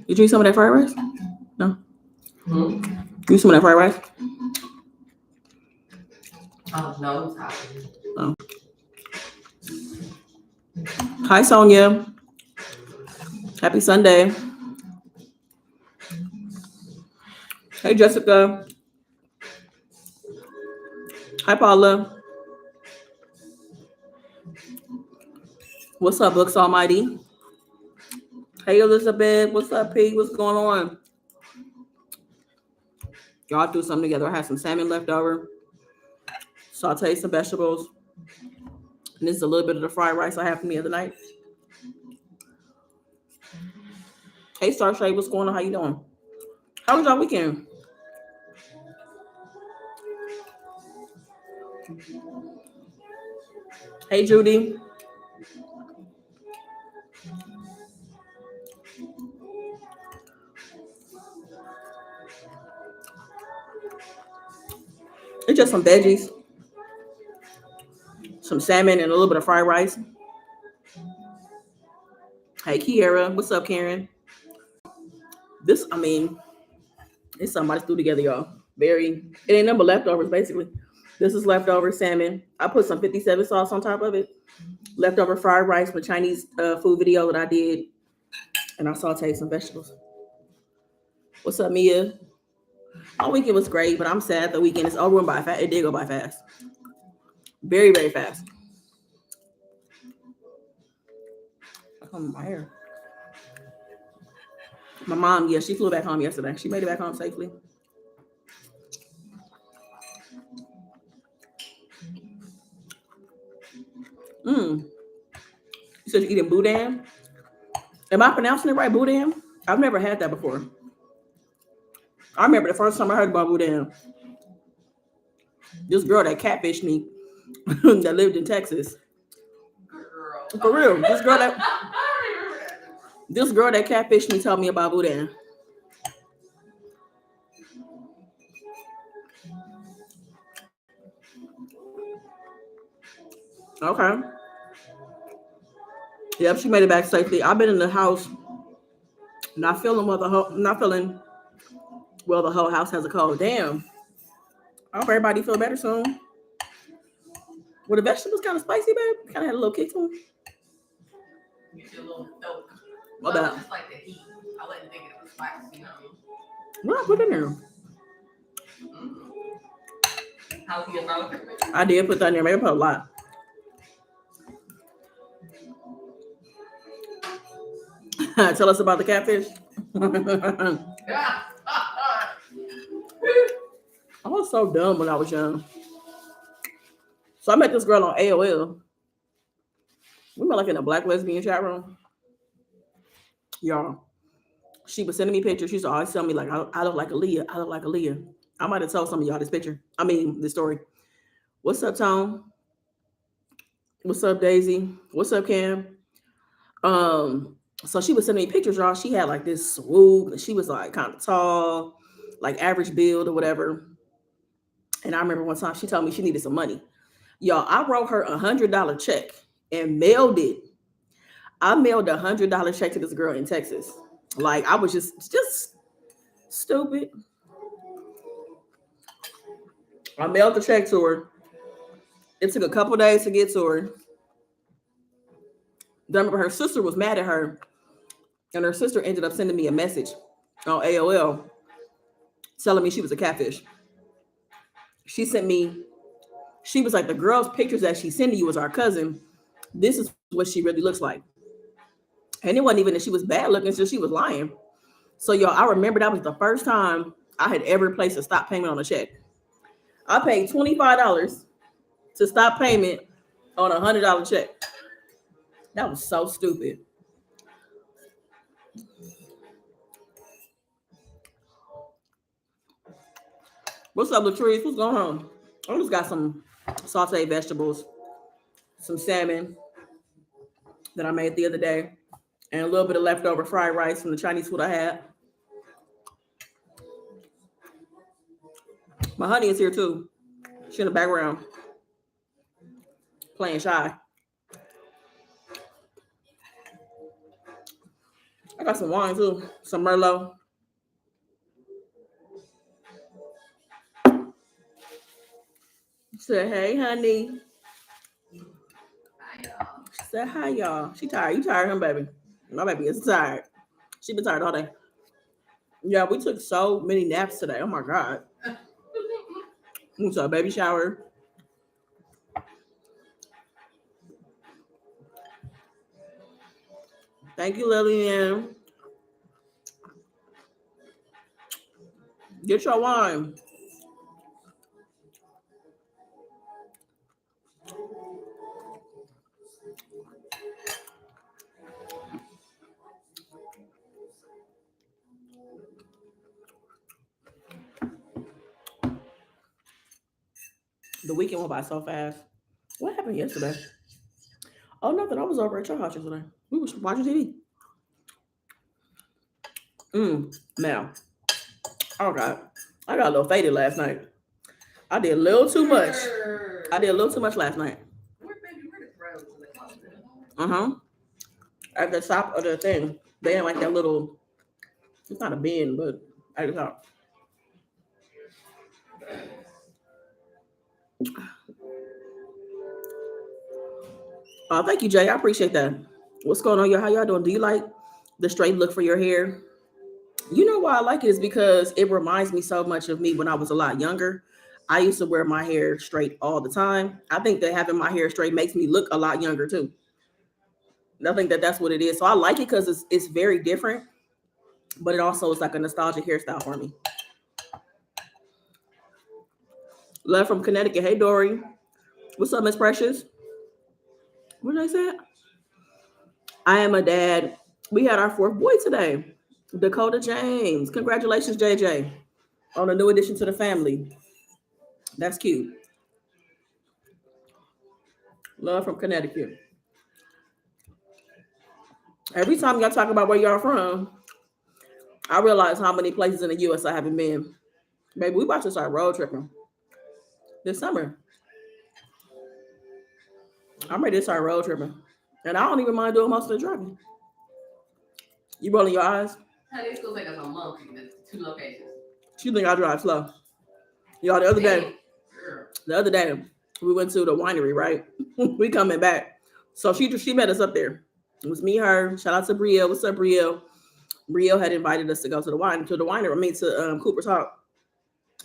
Did you eat some of that fried rice? No. Hmm? You eat some of that fried rice? Oh, no, it's happening. Oh. Hi, Sonia. Happy Sunday. Hey, Jessica. Hi, Paula. What's up, Books Almighty? Hey, Elizabeth. What's up, P? What's going on? Y'all do something together. I had some salmon left over. Saute some vegetables. And this is a little bit of the fried rice I had for me the other night. Hey, Starshade. What's going on? How you doing? How was y'all weekend? Hey, Judy. It's just some veggies, some salmon, and a little bit of fried rice. Hey, Kiera. What's up, Karen? It's somebody threw together, y'all. It ain't number leftovers, basically. This is leftover salmon. I put some 57 sauce on top of it. Leftover fried rice from Chinese food video that I did. And I sauteed some vegetables. What's up, Mia? My weekend was great, but I'm sad the weekend is over by fast. It did go by fast. Very, very fast. My hair. My mom, yeah, she flew back home yesterday. She made it back home safely. You said you're eating boudin? Am I pronouncing it right, boudin? I've never had that before. I remember the first time I heard about boudin. This girl that catfished me that lived in Texas. Girl. For real. This girl that catfished me told me about boudin. Okay. Yep, she made it back safely. I've been in the house, not feeling well the whole house has a cold. Damn. I hope everybody feel better soon. Were the vegetables kind of spicy, babe? Kind of had a little kick to them. You feel a little milk. What about? Just like the heat. I wasn't thinking it was spicy, What I put in there? How's your mouth? I did put that in there. Maybe I put a lot. Tell us about the catfish. I was so dumb when I was young. So I met this girl on AOL. We met like in a black lesbian chat room. Y'all. She was sending me pictures. She used to always tell me, like, I look like Aaliyah. I look like Aaliyah. I might have told some of y'all this picture. This story. What's up, Tone? What's up, Daisy? What's up, Cam? So she was sending me pictures, y'all. She had like this swoop, and she was like kind of tall, like average build or whatever. And I remember one time she told me she needed some money. Y'all, I wrote her $100 check and mailed it. I mailed $100 check to this girl in Texas. Like I was just stupid. I mailed the check to her. It took a couple days to get to her. I remember her sister was mad at her, and her sister ended up sending me a message on AOL telling me she was a catfish. She was like, the girl's pictures that she's sending you is our cousin. This is what she really looks like. And it wasn't even that she was bad looking, so she was lying. So y'all, I remember that was the first time I had ever placed a stop payment on a check. I paid $25 to stop payment on $100 check. That was so stupid. What's up, Latrice? What's going on? I just got some sauteed vegetables, some salmon that I made the other day, and a little bit of leftover fried rice from the Chinese food I had. My honey is here too. She's in the background playing shy. I got some wine too, some Merlot. Said, hey, honey. She said, hi, y'all. She tired. You tired, huh, baby? My baby is tired. She been tired all day. Yeah, we took so many naps today. Oh my god. We went to a baby shower. Thank you, Lillian. Get your wine. The weekend went by so fast. What happened yesterday? Oh, nothing. I was over at your house yesterday. We was watching TV. Now, oh god, I got a little faded last night. I did a little too much. I did a little too much last night. Uh-huh. At the top of the thing, they had like that little, it's not a bin, but at the top. Thank you, Jay. I appreciate that. What's going on, y'all? How y'all doing? Do you like the straight look for your hair? You know why I like it is because it reminds me so much of me when I was a lot younger. I used to wear my hair straight all the time. I think that having my hair straight makes me look a lot younger too. And I think that that's what it is. So I like it because it's very different, but it also is like a nostalgic hairstyle for me. Love from Connecticut. Hey, Dory. What's up, Miss Precious? What did I say? I am a dad. We had our fourth boy today, Dakota James. Congratulations, JJ, on a new addition to the family. That's cute. Love from Connecticut. Every time y'all talk about where y'all from, I realize how many places in the U.S. I haven't been. Baby, we about to start road tripping this summer. I'm ready to start road tripping. And I don't even mind doing most of the driving. You rolling your eyes? Honey, it's gonna take us a month to get to 2 locations. She think I drive slow. Y'all, the other day, we went to the winery, right? We coming back. So she met us up there. It was me, her. Shout out to Brielle. What's up, Brielle? Brielle had invited us to go to the winery. I mean to Cooper's Hawk.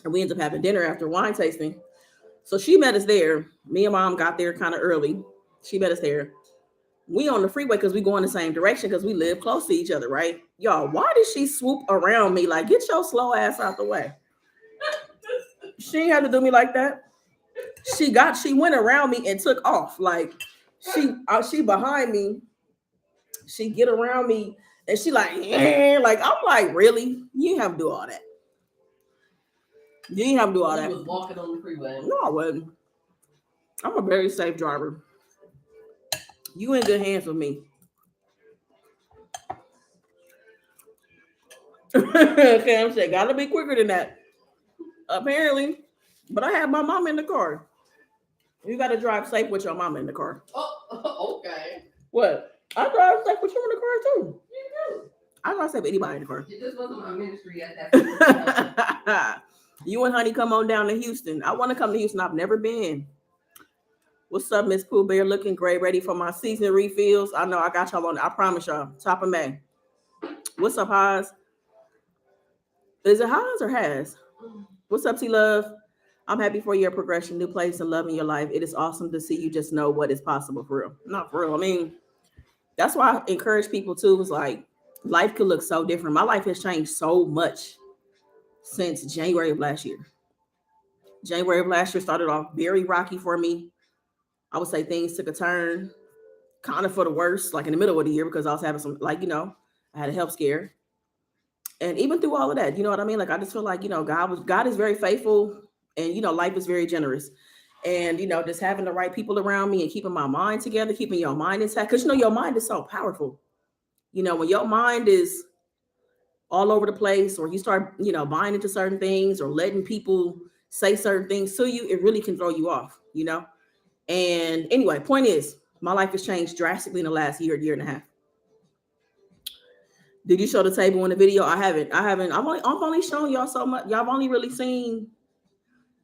And we ended up having dinner after wine tasting. So she met us there. Me and mom got there kind of early. She met us there. We on the freeway because we go in the same direction because we live close to each other, right? Y'all, why did she swoop around me? Like, get your slow ass out the way. She ain't had to do me like that. She went around me and took off. Like, she behind me. She get around me and she like, yeah. Like, I'm like, really? You ain't have to do all that. You ain't have to do all that. You was walking on the freeway. No, I wasn't. I'm a very safe driver. You in good hands with me. Cam said, gotta be quicker than that. Apparently. But I have my mom in the car. You gotta drive safe with your mom in the car. Oh, okay. What? I drive safe with you in the car too. You do. I drive safe with anybody in the car. It just wasn't my ministry at that point. You and honey come on down to Houston. I want to come to Houston. I've never been. What's up, Miss Pooh Bear? Looking great, ready for my season refills. I know I got y'all on. I promise y'all. Top of May. What's up, Haas? Is it Haas or Has? What's up, T Love? I'm happy for your progression, new place, and love in your life. It is awesome to see you just know what is possible for real. Not for real. I mean, that's why I encourage people too. It's like life could look so different. My life has changed so much since January of last year. January of last year started off very rocky for me. I would say things took a turn, kind of for the worse, like in the middle of the year because I was having some, like, I had a health scare. And even through all of that, you know what I mean? Like, I just feel like, God is very faithful and, life is very generous. And, just having the right people around me and keeping my mind together, keeping your mind intact. Because, your mind is so powerful. When your mind is all over the place or you start, buying into certain things or letting people say certain things to you, it really can throw you off, And anyway, point is, my life has changed drastically in the last year and a half. Did you show the table in the video? I haven't. I haven't. I've only shown y'all so much. Y'all have only really seen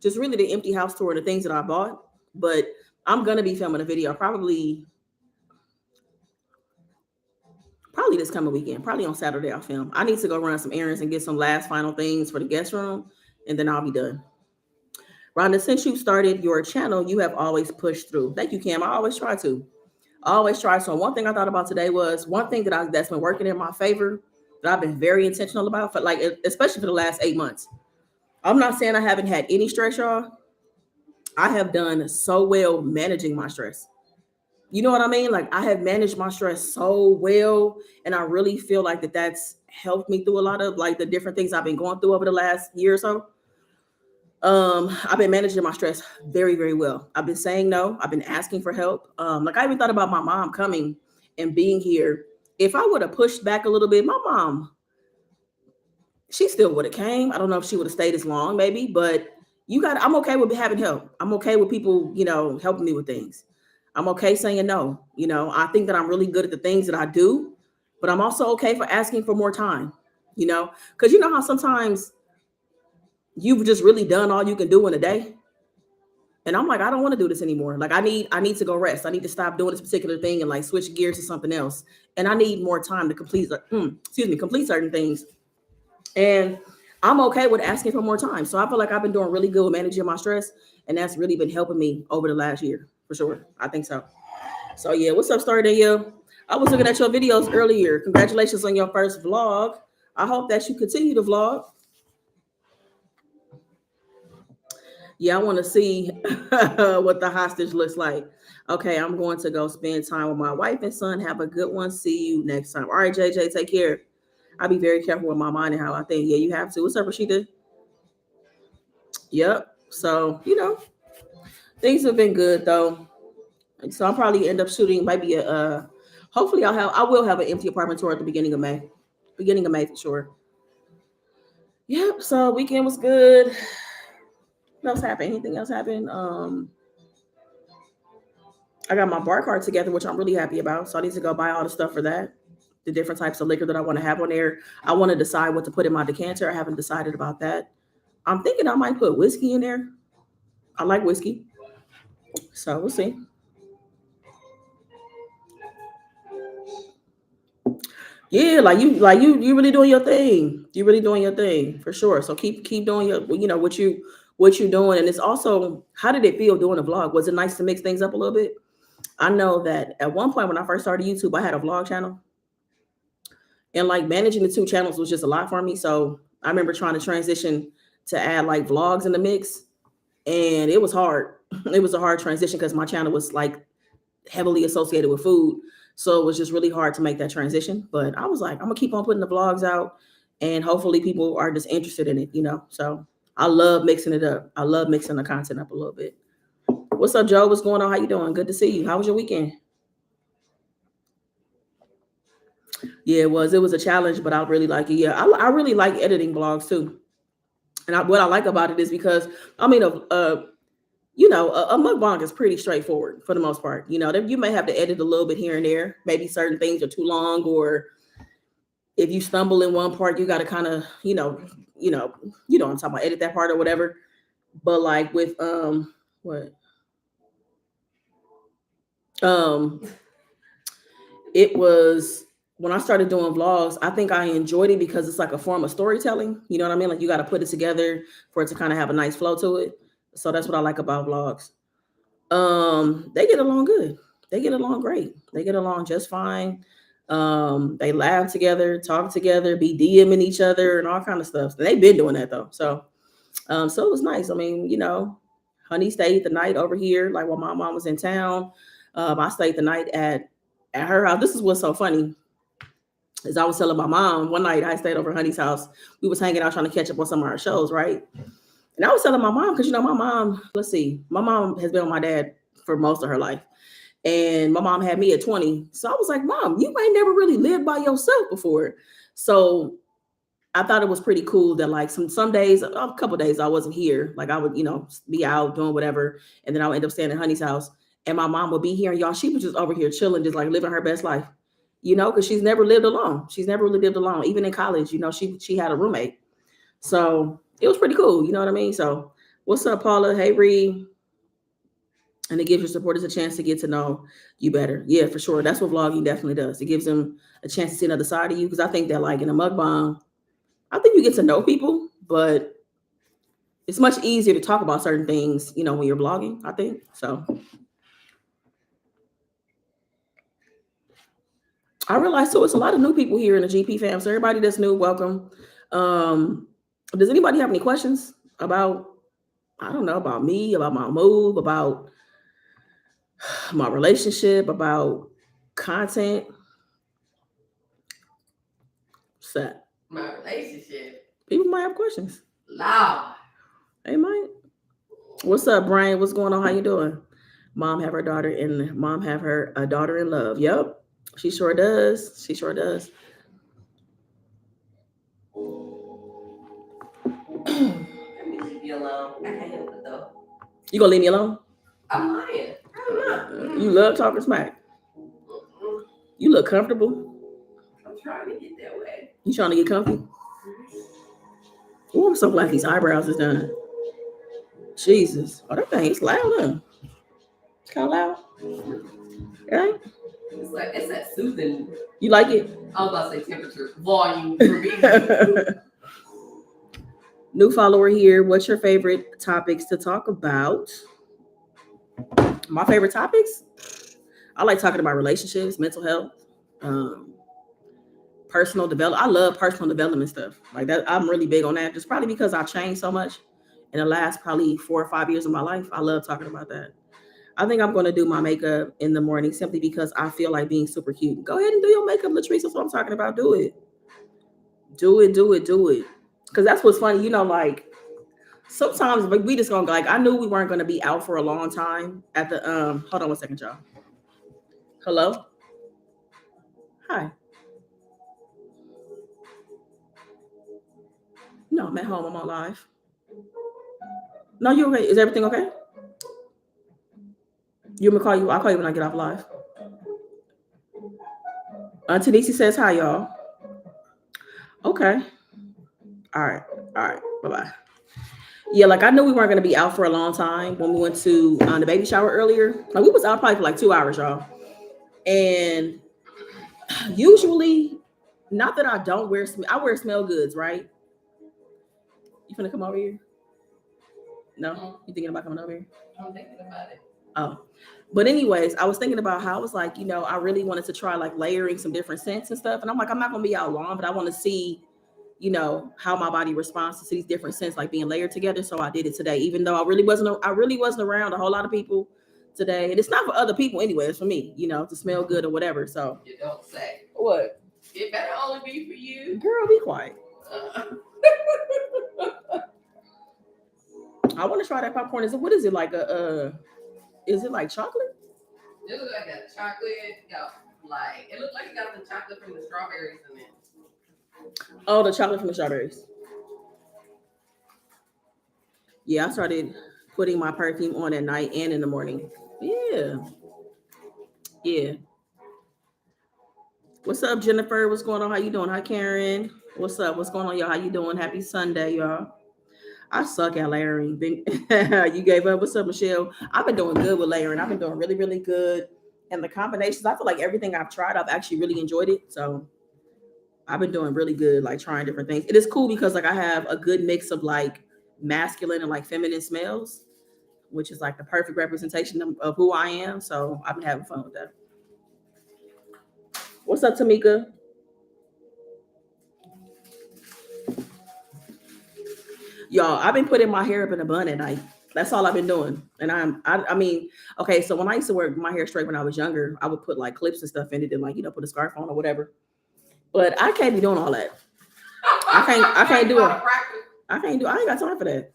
just really the empty house tour and the things that I bought. But I'm gonna be filming a video probably this coming weekend. Probably on Saturday I'll film. I need to go run some errands and get some last final things for the guest room, and then I'll be done. Rhonda, since you started your channel, you have always pushed through. Thank you, Cam. I always try to. I always try. So one thing I thought about today was one thing that's been working in my favor that I've been very intentional about for like especially for the last 8 months. I'm not saying I haven't had any stress, y'all. I have done so well managing my stress. You know what I mean? Like I have managed my stress so well, and I really feel like that's helped me through a lot of like the different things I've been going through over the last year or so. I've been managing my stress very, very well. I've been saying no. I've been asking for help. Like I even thought about my mom coming and being here. If I would have pushed back a little bit, my mom, she still would have came. I don't know if she would have stayed as long, maybe, but I'm okay with having help. I'm okay with people, helping me with things. I'm okay saying no. I think that I'm really good at the things that I do, but I'm also okay for asking for more time, because you know how sometimes you've just really done all you can do in a day. And I'm like, I don't want to do this anymore. Like I need to go rest. I need to stop doing this particular thing and like switch gears to something else. And I need more time to complete certain things. And I'm okay with asking for more time. So I feel like I've been doing really good with managing my stress. And that's really been helping me over the last year for sure. I think so. So yeah, what's up, Star Danielle? I was looking at your videos earlier. Congratulations on your first vlog. I hope that you continue to vlog. Yeah, I want to see what the hostage looks like. Okay, I'm going to go spend time with my wife and son. Have a good one. See you next time. All right, JJ, take care. I'll be very careful with my mind and how I think. Yeah, you have to. What's up, Rashida? Yep. So, things have been good though. So I'll probably end up shooting maybe hopefully I will have an empty apartment tour at the beginning of May. Beginning of May for sure. Yep. So weekend was good. What else happened? Anything else happened? I got my bar card together, which I'm really happy about. So I need to go buy all the stuff for that. The different types of liquor that I want to have on there. I want to decide what to put in my decanter. I haven't decided about that. I'm thinking I might put whiskey in there. I like whiskey. So we'll see. Yeah, you really doing your thing. You really doing your thing for sure. So keep doing your what you're doing. And it's also, how did it feel doing a vlog? Was it nice to mix things up a little bit? I know that at one point when I first started YouTube, I had a vlog channel, and like managing the two channels was just a lot for me. So I remember trying to transition to add like vlogs in the mix, and it was hard. It was a hard transition because my channel was like heavily associated with food. So it was just really hard to make that transition. But I was like, I'm gonna keep on putting the vlogs out, and hopefully people are just interested in it. So I love mixing it up. I love mixing the content up a little bit. What's up, Joe? What's going on? How you doing? Good to see you. How was your weekend? Yeah, it was a challenge, but I really like it. Yeah, I really like editing vlogs too. And what I like about it is because I mean, a mukbang is pretty straightforward for the most part. You may have to edit a little bit here and there. Maybe certain things are too long, or if you stumble in one part, you got to kind of, I'm talking about, edit that part or whatever. But like with what um it was when I started doing vlogs, I think I enjoyed it because it's like a form of storytelling. You know what I mean? Like you got to put it together for it to kind of have a nice flow to it. So that's what I like about vlogs. They get along good. They get along great. They get along just fine. They laugh together, talk together, be DMing each other and all kind of stuff. They've been doing that though. So it was nice. I mean, Honey stayed the night over here, like while my mom was in town. I stayed the night at her house. This is what's so funny. As I was telling my mom, one night I stayed over Honey's house. We was hanging out trying to catch up on some of our shows, right? And I was telling my mom, because my mom, let's see, my mom has been with my dad for most of her life. And my mom had me at 20. So I was like, Mom, you ain't never really lived by yourself before. So I thought it was pretty cool that like some days, a couple days I wasn't here. Like I would, be out doing whatever. And then I would end up staying at Honey's house. And my mom would be here. And y'all, she was just over here chilling, just like living her best life. you know, because she's never lived alone. She's never really lived alone. Even in college, you know, she had a roommate. So it was pretty cool. You know what I mean? So what's up, Paula? Hey, Reed. And it gives your supporters a chance to get to know you better. Yeah, for sure. That's what vlogging definitely does. It gives them a chance to see another side of you. Because I think that, like in a mukbang, I think you get to know people, but it's much easier to talk about certain things, you know, when you're blogging, I think. So I realized too, it's a lot of new people here in the GP fam. So everybody that's new, welcome. Um, does anybody have any questions about, I don't know, about me, about my move, about my relationship, about content? Set. My relationship. People might have questions. Loud. They might. What's up, Brian? What's going on? How you doing? Mom have her daughter in mom have her a daughter in love. Yep. She sure does. She sure does. Let me leave you alone. I can't help it though. You gonna leave me alone? I'm lying. I'm not. You love talking smack. You look comfortable. I'm trying to get that way. You trying to get comfy? Oh, I'm so glad these eyebrows is done. Jesus. Oh, that thing is loud, huh? It's kind of loud. Right? It's like it's that soothing. You like it? I was about to say temperature, volume for me. New follower here. What's your favorite topics to talk about? My favorite topics? I like talking about relationships, mental health, personal development. I love personal development stuff. Like that, I'm really big on that. Just probably because I've changed so much in the last probably 4 or 5 years of my life. I love talking about that. I think I'm going to do my makeup in the morning simply because I feel like being super cute. Go ahead and do your makeup, Latrice. That's what I'm talking about. Do it. Do it, do it, do it. Because that's what's funny. You know, like sometimes we just gonna like, I knew we weren't gonna be out for a long time at the hold on one second, y'all. Hello? Hi. No, I'm at home. I'm on live. No, you okay? Is everything okay? You want me to call you? I'll call you when I get off live. Tanisi says hi, y'all. Okay. All right. All right. Bye-bye. Yeah, like I knew we weren't gonna be out for a long time when we went to the baby shower earlier. Like we was out probably for like 2 hours, y'all. And usually, not that I don't wear, I wear smell goods, right? You finna come over here? No, you thinking about coming over here? I'm thinking about it. Oh, but anyways, I was thinking about how I was like, you know, I really wanted to try like layering some different scents and stuff. And I'm like, I'm not gonna be out long, but I want to see, you know, how my body responds to these different scents like being layered together. So I did it today, even though I really wasn't around a whole lot of people today. And it's not for other people anyway, it's for me, you know, to smell good or whatever. So You don't say. what? It better only be for you. Girl, be quiet. I want to try that popcorn. What is it like is it like chocolate? It looks like a chocolate. Like it looks like it got the chocolate from the strawberries in it. Oh, the chocolate from the strawberries. Yeah, I started putting my perfume on at night and in the morning. Yeah. Yeah. What's up, Jennifer? What's going on? How you doing? Hi, Karen. What's up? What's going on, y'all? How you doing? Happy Sunday, y'all. I suck at layering. You gave up. What's up, Michelle? I've been doing good with layering. I've been doing really, really good. And the combinations, I feel like everything I've tried, I've actually really enjoyed it. So I've been doing really good, like trying different things. It is cool because like I have a good mix of like masculine and like feminine smells, which is like the perfect representation of who I am. So I've been having fun with that. What's up, Tamika? Y'all, I've been putting my hair up in a bun at night. That's all I've been doing. And I mean, okay, so when I used to wear my hair straight when I was younger, I would put like clips and stuff in it and like, you know, put a scarf on or whatever. But I can't be doing all that. I can't do it. I ain't got time for that.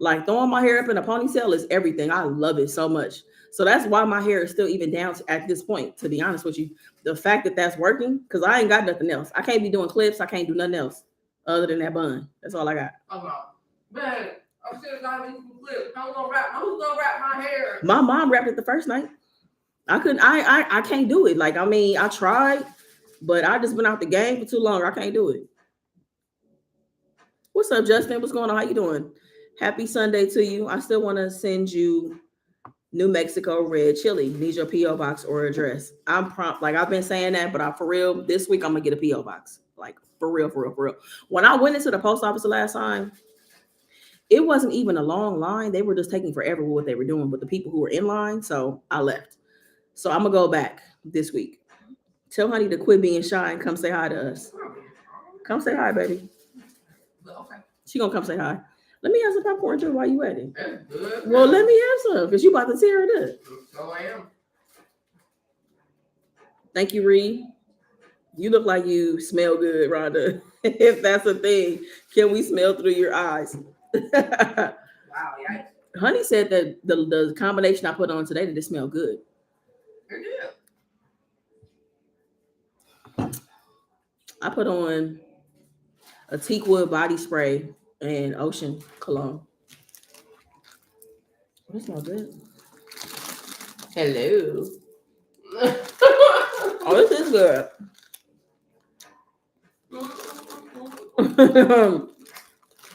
Like throwing my hair up in a ponytail is everything. I love it so much. So that's why my hair is still even down at this point, to be honest with you. The fact that that's working, because I ain't got nothing else. I can't be doing clips. I can't do nothing else other than that bun. That's all I got. Oh, no. Man, I'm still got me some clips. Who's gonna wrap my hair? My mom wrapped it the first night. I couldn't. I can't do it. Like I mean, I tried. But I just been out the game for too long. I can't do it. What's up, Justin? What's going on? How you doing? Happy Sunday to you. I still want to send you New Mexico red chili. Need your PO box or address. I'm prompt. Like I've been saying that, but I for real this week I'm gonna get a PO box. Like for real, for real, for real. When I went into the post office the last time, it wasn't even a long line. They were just taking forever with what they were doing with the people who were in line. So I left. So I'm gonna go back this week. Tell Honey to quit being shy and come say hi to us. Come say hi, baby. Okay. She gonna come say hi. Let me have some popcorn too while you at it. That's good. Well, let me have some because you about to tear it up. So I am. Thank you, Reed. You look like you smell good, Rhonda. If that's a thing, can we smell through your eyes? Wow, yikes. Honey said that the combination I put on today did it smell good. You're good. I put on a teakwood body spray and ocean cologne. That smells good. Hello. Oh, this is good.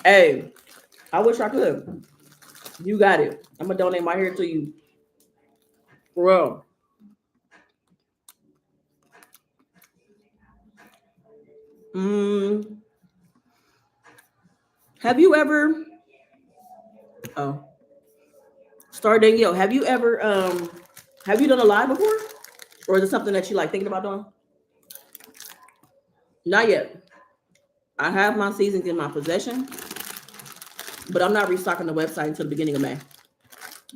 Hey, I wish I could. You got it. I'm gonna donate my hair to you. For real. Mm, have you ever Star Danielle, have you done a live before? Or is it something that you like thinking about doing? Not yet. I have my seasons in my possession, but I'm not restocking the website until the beginning of May.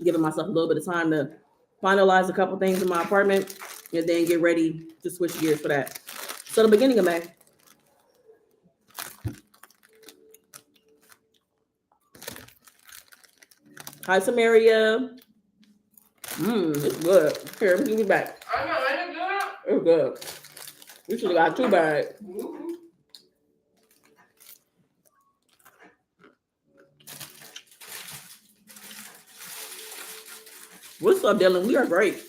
Giving myself a little bit of time to finalize a couple things in my apartment and then get ready to switch gears for that. So the beginning of May. Hi, Samaria. It's good. Here, give me back. I know, ain't it good? It's good. You should have got 2 bags. Mm-hmm. What's up, Dylan? We are great.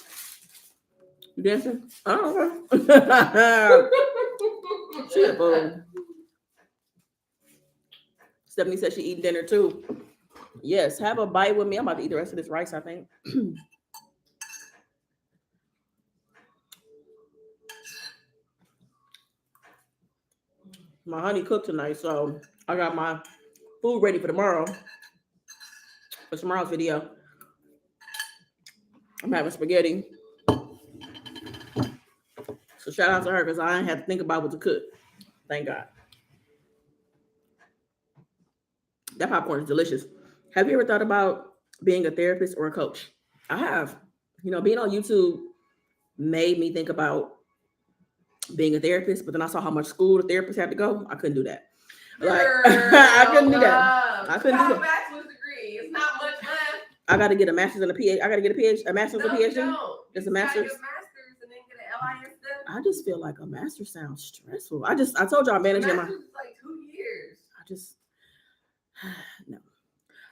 You dancing? Oh, okay. Shit, boo. Stephanie said she eating dinner too. Yes, have a bite with me. I'm about to eat the rest of this rice, I think. My honey cooked tonight, so I got my food ready for tomorrow. For tomorrow's video. I'm having spaghetti. So shout out to her because I didn't have to think about what to cook. Thank God. That popcorn is delicious. Have you ever thought about being a therapist or a coach? I have. You know, being on YouTube made me think about being a therapist, but then I saw how much school the therapist had to go. I couldn't do that. Like I couldn't do that. I couldn't do that. A bachelor's degree. It's not much left. I got to get a master's and a PhD. I got to get a master's and a PhD. Just a master's. Get a master's and then get an LIS. I just feel like a master sounds stressful. I told y'all I'm managing my. Like 2 years. No.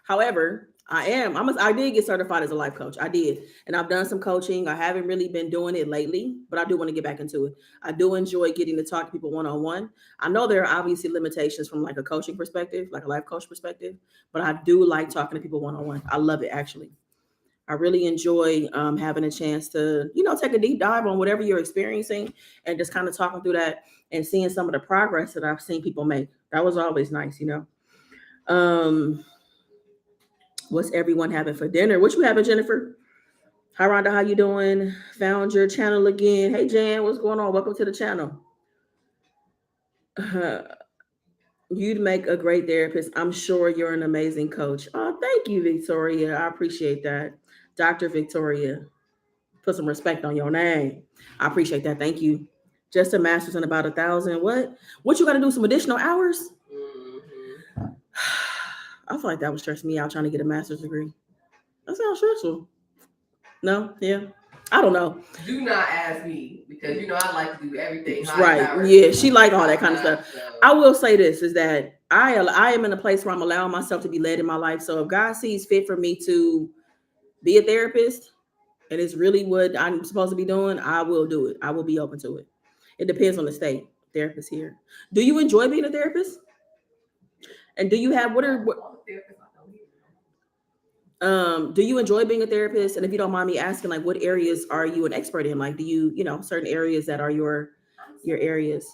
However, I did get certified as a life coach. I did. And I've done some coaching. I haven't really been doing it lately, but I do want to get back into it. I do enjoy getting to talk to people one-on-one. I know there are obviously limitations from like a coaching perspective, like a life coach perspective, but I do like talking to people one-on-one. I love it, actually. I really enjoy having a chance to, take a deep dive on whatever you're experiencing and just kind of talking through that and seeing some of the progress that I've seen people make. That was always nice, What's everyone having for dinner? What you having, Jennifer? Hi, Rhonda. How you doing? Found your channel again. Hey, Jan. What's going on? Welcome to the channel. You'd make a great therapist. I'm sure you're an amazing coach. Oh, thank you, Victoria. I appreciate that. Dr. Victoria. Put some respect on your name. I appreciate that. Thank you. Just a master's in about 1,000. What you got to do? Some additional hours? Mm-hmm. I feel like that would stress me out trying to get a master's degree. That sounds stressful. No? Yeah. I don't know. Do not ask me because I like to do everything. Right. Yeah. She like all that kind of stuff. So. I will say this is that I am in a place where I'm allowing myself to be led in my life. So if God sees fit for me to be a therapist and it's really what I'm supposed to be doing, I will do it. I will be open to it. It depends on the state. Therapist here. Do you enjoy being a therapist? And do you have what are what, All the therapists I know here. do you enjoy being a therapist? And if you don't mind me asking, like what areas are you an expert in? Like do you, certain areas that are your areas?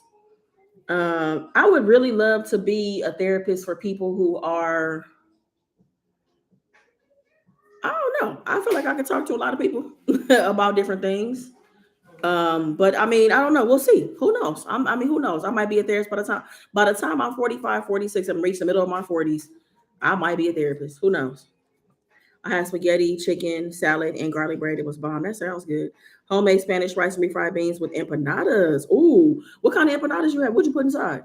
I would really love to be a therapist for people who are, I don't know. I feel like I could talk to a lot of people about different things. But I mean, I don't know. We'll see. Who knows? I mean, who knows? I might be a therapist by the time I'm 45, 46, and reach the middle of my 40s, I might be a therapist. Who knows? I had spaghetti, chicken, salad, and garlic bread. It was bomb. That sounds good. Homemade Spanish rice and refried beans with empanadas. Ooh, what kind of empanadas you have? What'd you put inside?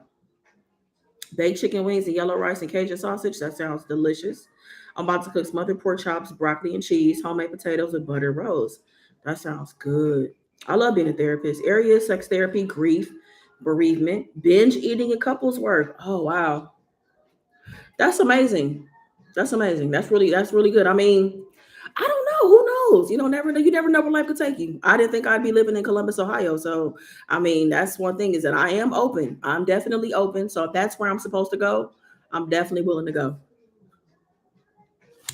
Baked chicken wings and yellow rice and Cajun sausage. That sounds delicious. I'm about to cook smothered pork chops, broccoli and cheese, homemade potatoes with butter rolls. That sounds good. I love being a therapist. Area sex therapy, grief, bereavement, binge eating, and couples work. Oh wow, that's amazing. That's amazing. That's really good. I mean, I don't know. Who knows? Never know. You never know where life could take you. I didn't think I'd be living in Columbus, Ohio. So, I mean, that's one thing is that I am open. I'm definitely open. So if that's where I'm supposed to go, I'm definitely willing to go.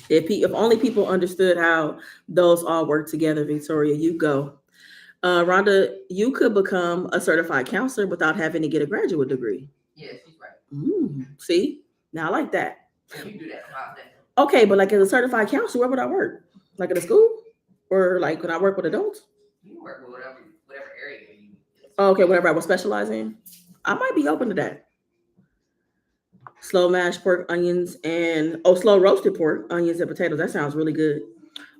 If only people understood how those all work together, Victoria, you go. Rhonda, you could become a certified counselor without having to get a graduate degree. Yeah, she's right. See, now I like that. And you do that a lot now. Okay, but like as a certified counselor, where would I work? Like at a school, or like when I work with adults? You can work with whatever area you. Okay, whatever I will specialize in, I might be open to that. Slow mashed pork, onions, and slow roasted pork, onions, and potatoes. That sounds really good.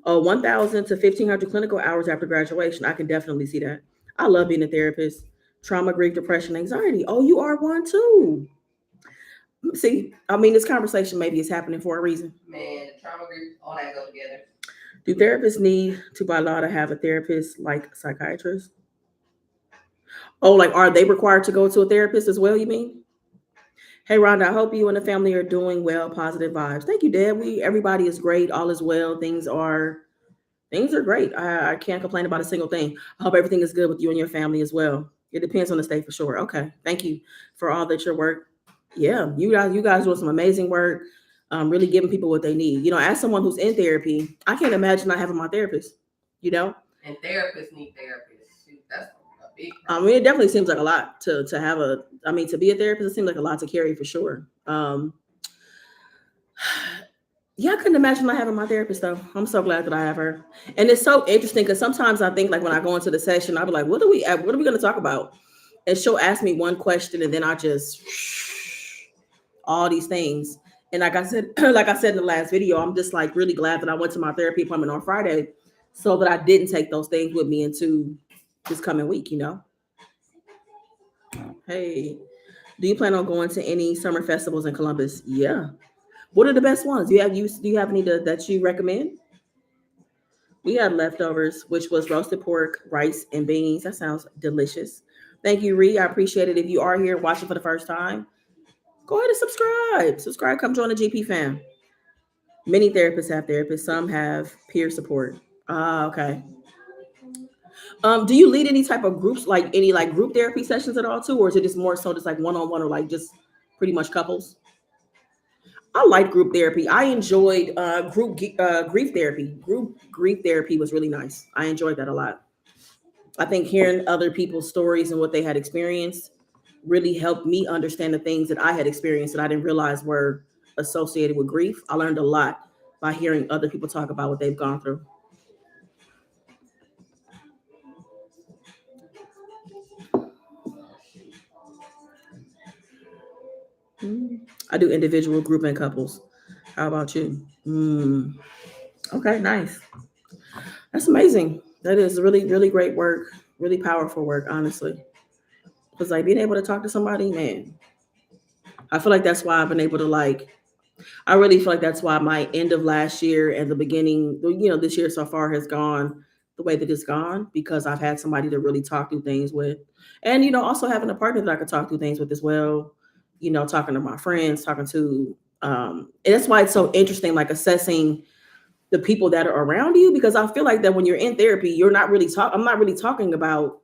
1,000 to 1,500 clinical hours after graduation. I can definitely see that. I love being a therapist. Trauma, grief, depression, anxiety. Oh, you are one too. See, I mean, this conversation maybe is happening for a reason. Man, trauma group, all that go together. Do therapists need to, by law, to have a therapist like psychiatrists? Oh, like are they required to go to a therapist as well? You mean? Hey, Rhonda, I hope you and the family are doing well. Positive vibes. Thank you, Dad. Everybody is great. All is well. Things are great. I can't complain about a single thing. I hope everything is good with you and your family as well. It depends on the state for sure. Okay. Thank you for all that your work. Yeah, you guys doing some amazing work. Really giving people what they need. As someone who's in therapy, I can't imagine not having my therapist. You know, And therapists need therapists. Shoot, that's a big I problem. mean, it definitely seems like a lot to have a. I mean, to be a therapist, it seems like a lot to carry for sure. Yeah, I couldn't imagine not having my therapist though. I'm so glad that I have her, and it's so interesting because sometimes I think like when I go into the session, I'll be like, what are we going to talk about? And she'll ask me one question, and then I just all these things. And like I said, like I said in the last video, I'm just like really glad that I went to my therapy appointment on Friday, so that I didn't take those things with me into this coming week. Hey, do you plan on going to any summer festivals in Columbus? Yeah. What are the best ones? Do you have any that you recommend? We had leftovers, which was roasted pork, rice, and beans. That sounds delicious. Thank you, Ree. I appreciate it. If you are here watching for the first time, go ahead and subscribe. Subscribe. Come join the GP fam. Many therapists have therapists. Some have peer support. Ah, okay. Do you lead any type of groups, like any like group therapy sessions at all too, or is it just more so just like one on one or like just pretty much couples? I like group therapy. I enjoyed grief therapy. Group grief therapy was really nice. I enjoyed that a lot. I think hearing other people's stories and what they had experienced really helped me understand the things that I had experienced that I didn't realize were associated with grief. I learned a lot by hearing other people talk about what they've gone through. Mm. I do individual, group, and couples. How about you? Okay, nice. That's amazing. That is really, really great work. Really powerful work, honestly. Because like being able to talk to somebody, man, I feel like that's why I've been able to like. I really feel like that's why my end of last year and the beginning, this year so far has gone the way that it's gone because I've had somebody to really talk through things with, and also having a partner that I could talk through things with as well. Talking to my friends, talking to, and that's why it's so interesting, like assessing the people that are around you because I feel like that when you're in therapy, you're not really talk. I'm not really talking about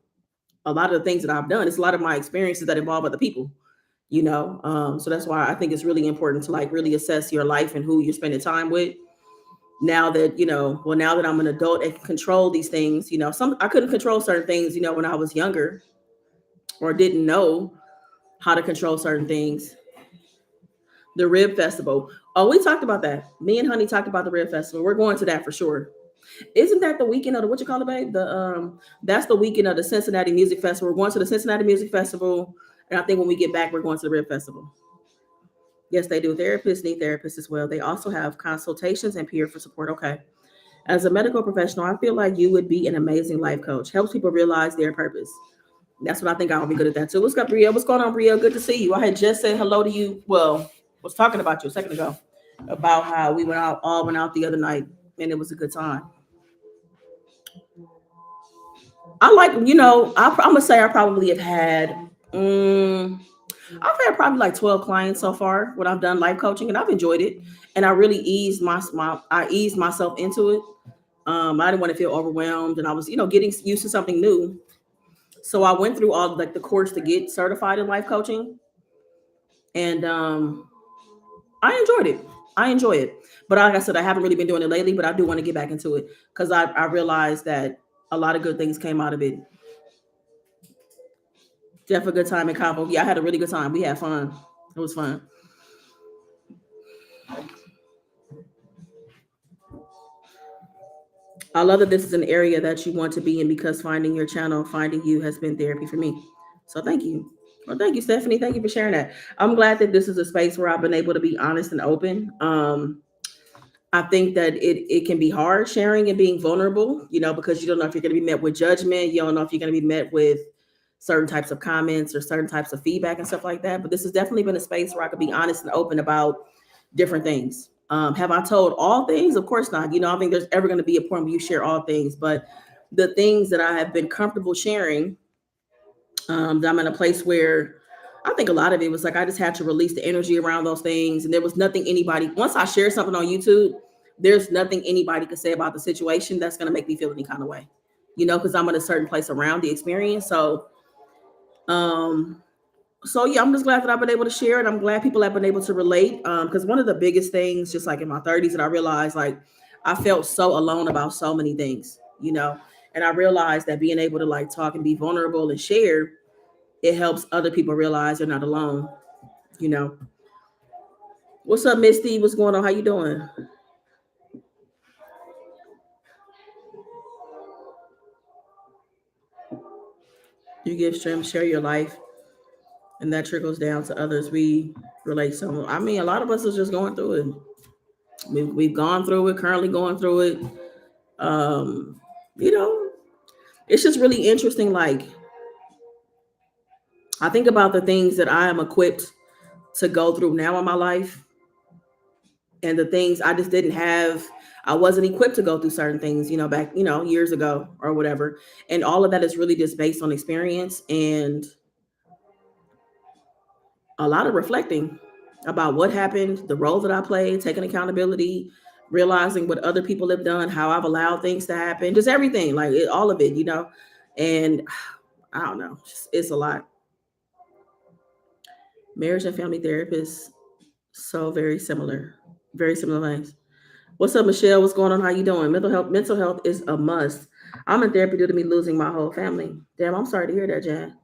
a lot of the things that I've done. It's a lot of my experiences that involve other people, you know. So that's why I think it's really important to like really assess your life and who you're spending time with. Now that, you know, well, now that I'm an adult and can control these things, you know, some I couldn't control certain things, you know, when I was younger or didn't know how to control certain things. The Rib Festival. Oh, we talked about that. Me and Honey talked about the Rib Festival. We're going to that for sure. Isn't that the weekend of the what you call it, babe? The that's the weekend of the Cincinnati Music Festival. We're going to the Cincinnati Music Festival, and I think when we get back, we're going to the Rib Festival. Yes, they do. Therapists need therapists as well. They also have consultations and peer for support. Okay. As a medical professional, I feel like you would be an amazing life coach. Helps people realize their purpose. That's what I think I'll be good at that too. What's up, Brielle? What's going on, Brielle? Good to see you. I had just said hello to you. Well, was talking about you a second ago about how we went out the other night, and it was a good time. I like, you know, I'm gonna say I probably have had, I've had probably like 12 clients so far when I've done life coaching, and I've enjoyed it. And I really I eased myself into it. I didn't want to feel overwhelmed, and I was, you know, getting used to something new. So I went through all like the course to get certified in life coaching, and I enjoyed it. I enjoy it, but like I said, I haven't really been doing it lately. But I do want to get back into it because I realized that a lot of good things came out of it. Jeff, a good time in Cabo. Yeah, I had a really good time. We had fun. It was fun. I love that this is an area that you want to be in because finding your channel, finding you has been therapy for me. So thank you. Well, thank you, Stephanie. Thank you for sharing that. I'm glad that this is a space where I've been able to be honest and open. I think that it can be hard sharing and being vulnerable, you know, because you don't know if you're going to be met with judgment. You don't know if you're going to be met with certain types of comments or certain types of feedback and stuff like that. But this has definitely been a space where I could be honest and open about different things. Have I told all things? Of course not. You know, I think there's ever going to be a point where you share all things, but the things that I have been comfortable sharing, that I'm in a place where I think a lot of it was like I just had to release the energy around those things, and there was nothing anybody. Once I share something on YouTube, there's nothing anybody could say about the situation that's going to make me feel any kind of way, you know, because I'm in a certain place around the experience. Um, so yeah, I'm just glad that I've been able to share it. I'm glad people have been able to relate. Because one of the biggest things, just like in my 30s, that I realized, like, I felt so alone about so many things, you know, and I realized that being able to like talk and be vulnerable and share, it helps other people realize they're not alone, you know. What's up, Misty? What's going on? How you doing? You give strength, share your life, and that trickles down to others. We relate. So, I mean, a lot of us are just going through it. We've gone through it, currently going through it. Um, you know, it's just really interesting. Like, I think about the things that I am equipped to go through now in my life, and the things I just didn't have. I wasn't equipped to go through certain things, you know, back, you know, years ago or whatever. And all of that is really just based on experience and a lot of reflecting about what happened, the role that I played, taking accountability, realizing what other people have done, how I've allowed things to happen, just everything, like all of it, you know. And I don't know, it's a lot. Marriage and family therapists, so very similar things. What's up, Michelle? What's going on? How you doing? Mental health is a must. I'm in therapy due to me losing my whole family. Damn, I'm sorry to hear that, Jan.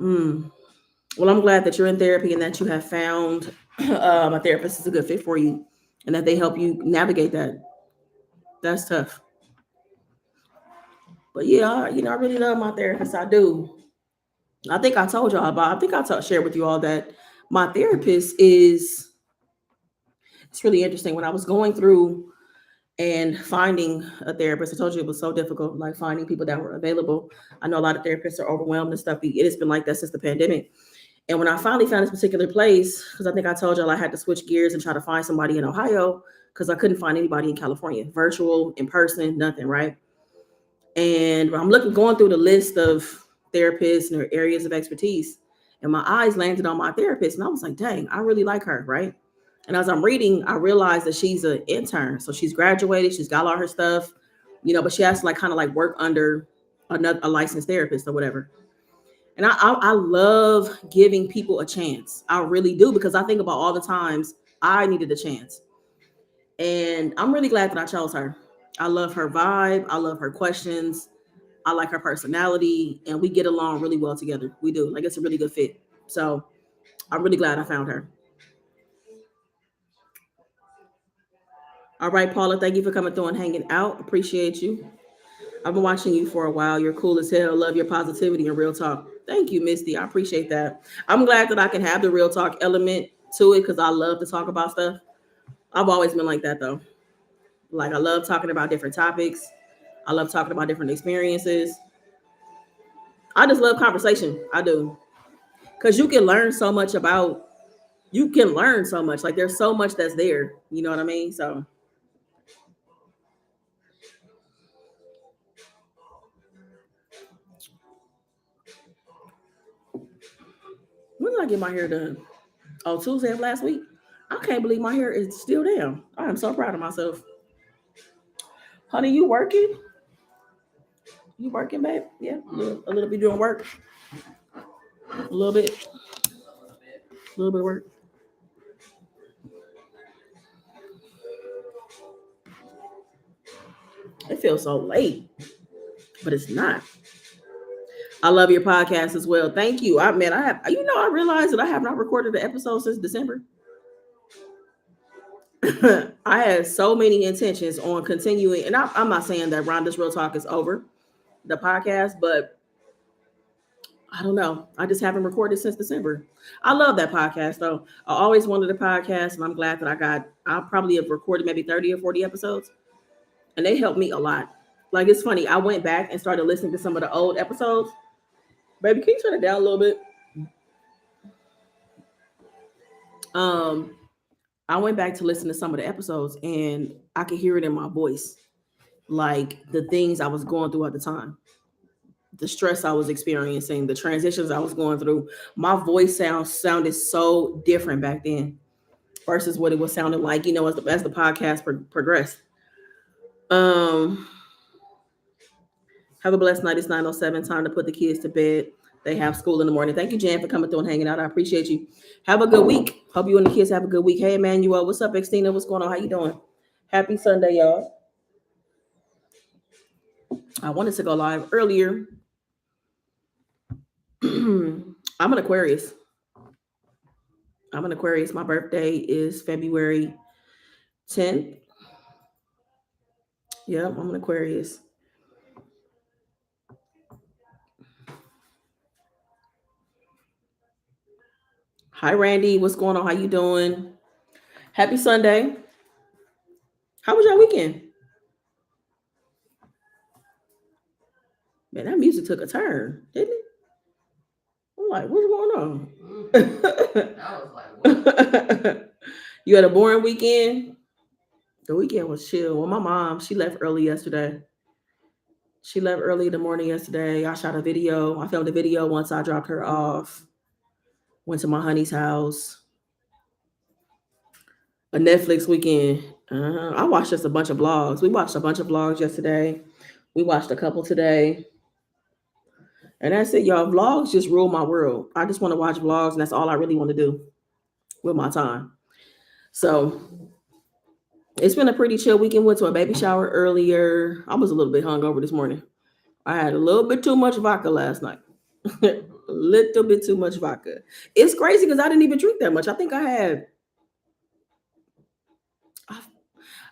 Mm. Well, I'm glad that you're in therapy and that you have found a therapist is a good fit for you, and that they help you navigate that. That's tough. But yeah, you know, I really love my therapist. I do. I think I told y'all about. I think shared with you all that my therapist is. It's really interesting. When I was going through and finding a therapist, I told you it was so difficult, like finding people that were available. I know a lot of therapists are overwhelmed and stuff. It has been like that since the pandemic. And when I finally found this particular place, because I think I told y'all I had to switch gears and try to find somebody in Ohio because I couldn't find anybody in California, virtual, in person, nothing, right? And I'm going through the list of therapists and their areas of expertise, and my eyes landed on my therapist, and I was like, dang, I really like her, right? And as I'm reading, I realized that she's an intern, so she's graduated, she's got all her stuff, you know, but she has to like kind of like work under a licensed therapist or whatever. And I love giving people a chance. I really do, because I think about all the times I needed a chance. And I'm really glad that I chose her. I love her vibe. I love her questions. I like her personality, and we get along really well together. We do. Like, it's a really good fit. So I'm really glad I found her. All right, Paula, thank you for coming through and hanging out. Appreciate you. I've been watching you for a while. You're cool as hell. Love your positivity and real talk. Thank you, Misty. I appreciate that. I'm glad that I can have the real talk element to it, because I love to talk about stuff. I've always been like that though. Like, I love talking about different topics. I love talking about different experiences. I just love conversation. I do. Because you can learn so much. Like, there's so much that's there. You know what I mean? So when did I get my hair done? Oh, Tuesday of last week. I can't believe my hair is still down. I am so proud of myself. Honey, you working? You working, babe? Yeah, a little bit doing work. A little bit, Just a little bit. a little bit of work. It feels so late, but it's not. I love your podcast as well. Thank you. I realized that I have not recorded an episode since December. I had so many intentions on continuing, and I'm not saying that Rhonda's Real Talk is over, the podcast, but I don't know. I just haven't recorded since December. I love that podcast though. I always wanted a podcast, and I'm glad that I probably have recorded maybe 30 or 40 episodes, and they helped me a lot. Like, it's funny. I went back and started listening to some of the old episodes. Baby, can you turn it down a little bit? Um, I went back to listen to some of the episodes, and I could hear it in my voice, like the things I was going through at the time, the stress I was experiencing, the transitions I was going through. My voice sounded so different back then versus what it was sounding like, as the podcast progressed. Um, have a blessed night. It's 9:07. Time to put the kids to bed. They have school in the morning. Thank you, Jan, for coming through and hanging out. I appreciate you. Have a good week. Hope you and the kids have a good week. Hey, Emmanuel, what's up, Xtina? What's going on? How you doing? Happy Sunday, y'all. I wanted to go live earlier. I'm an Aquarius. I'm an Aquarius. My birthday is February 10th. Yep, I'm an Aquarius. Hi, Randy. What's going on? How you doing? Happy Sunday. How was your weekend? Man, that music took a turn, didn't it? I'm like, what's going I was like, what? on? You had a boring weekend? The weekend was chill. Well, my mom, she left early yesterday. She left early in the morning yesterday. I shot a video. I filmed a video once I dropped her off. Went to my honey's house. A Netflix weekend. I watched just a bunch of vlogs. We watched a bunch of vlogs yesterday. We watched a couple today. And that's it, y'all. Vlogs just rule my world. I just want to watch vlogs, and that's all I really want to do with my time. So it's been a pretty chill weekend. Went to a baby shower earlier. I was a little bit hungover this morning. I had a little bit too much vodka last night. A little bit too much vodka. It's crazy because I didn't even drink that much. I think I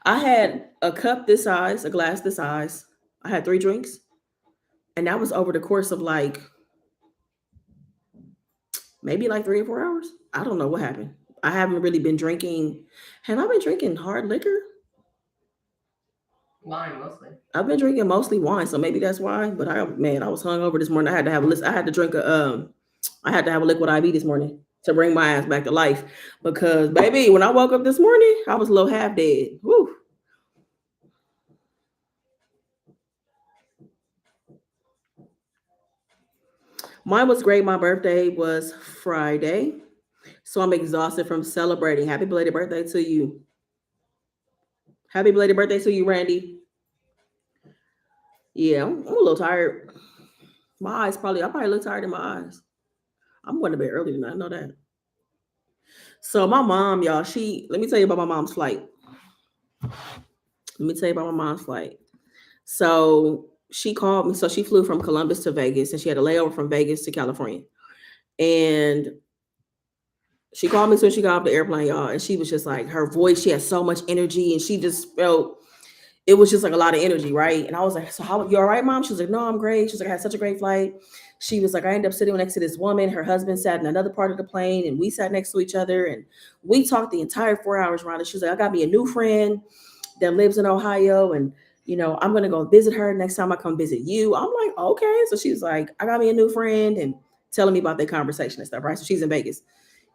had a cup this size, a glass this size. I had 3 drinks, and that was over the course of like maybe like 3 or 4 hours. I don't know what happened. I haven't really been drinking. Have I been drinking hard liquor? Wine mostly. I've been drinking mostly wine, so maybe that's why. But I was hungover this morning. I had to have a list. I had to drink I had to have a liquid IV this morning to bring my ass back to life. Because baby, when I woke up this morning, I was a little half dead. Woo. Mine was great. My birthday was Friday. So I'm exhausted from celebrating. Happy belated birthday to you. Happy belated birthday to you, Randy. Yeah, I'm a little tired. My eyes probably, I probably look tired in my eyes. I'm going to bed early tonight. I know that. So my mom, y'all, let me tell you about my mom's flight. Let me tell you about my mom's flight. So she called me. So she flew from Columbus to Vegas, and she had a layover from Vegas to California. And she called me as soon as she got off the airplane, y'all. And she was just like, her voice, she had so much energy, and she just felt, it was just like a lot of energy, right? And I was like, so how, you all right, mom? She was like, no, I'm great. She's like, I had such a great flight. She was like, I ended up sitting next to this woman. Her husband sat in another part of the plane, and we sat next to each other, and we talked the entire 4 hours around it. She was like, I got me a new friend that lives in Ohio, and I'm gonna go visit her next time I come visit you. I'm like, okay. So she was like, I got me a new friend, and telling me about their conversation and stuff, right? So she's in Vegas,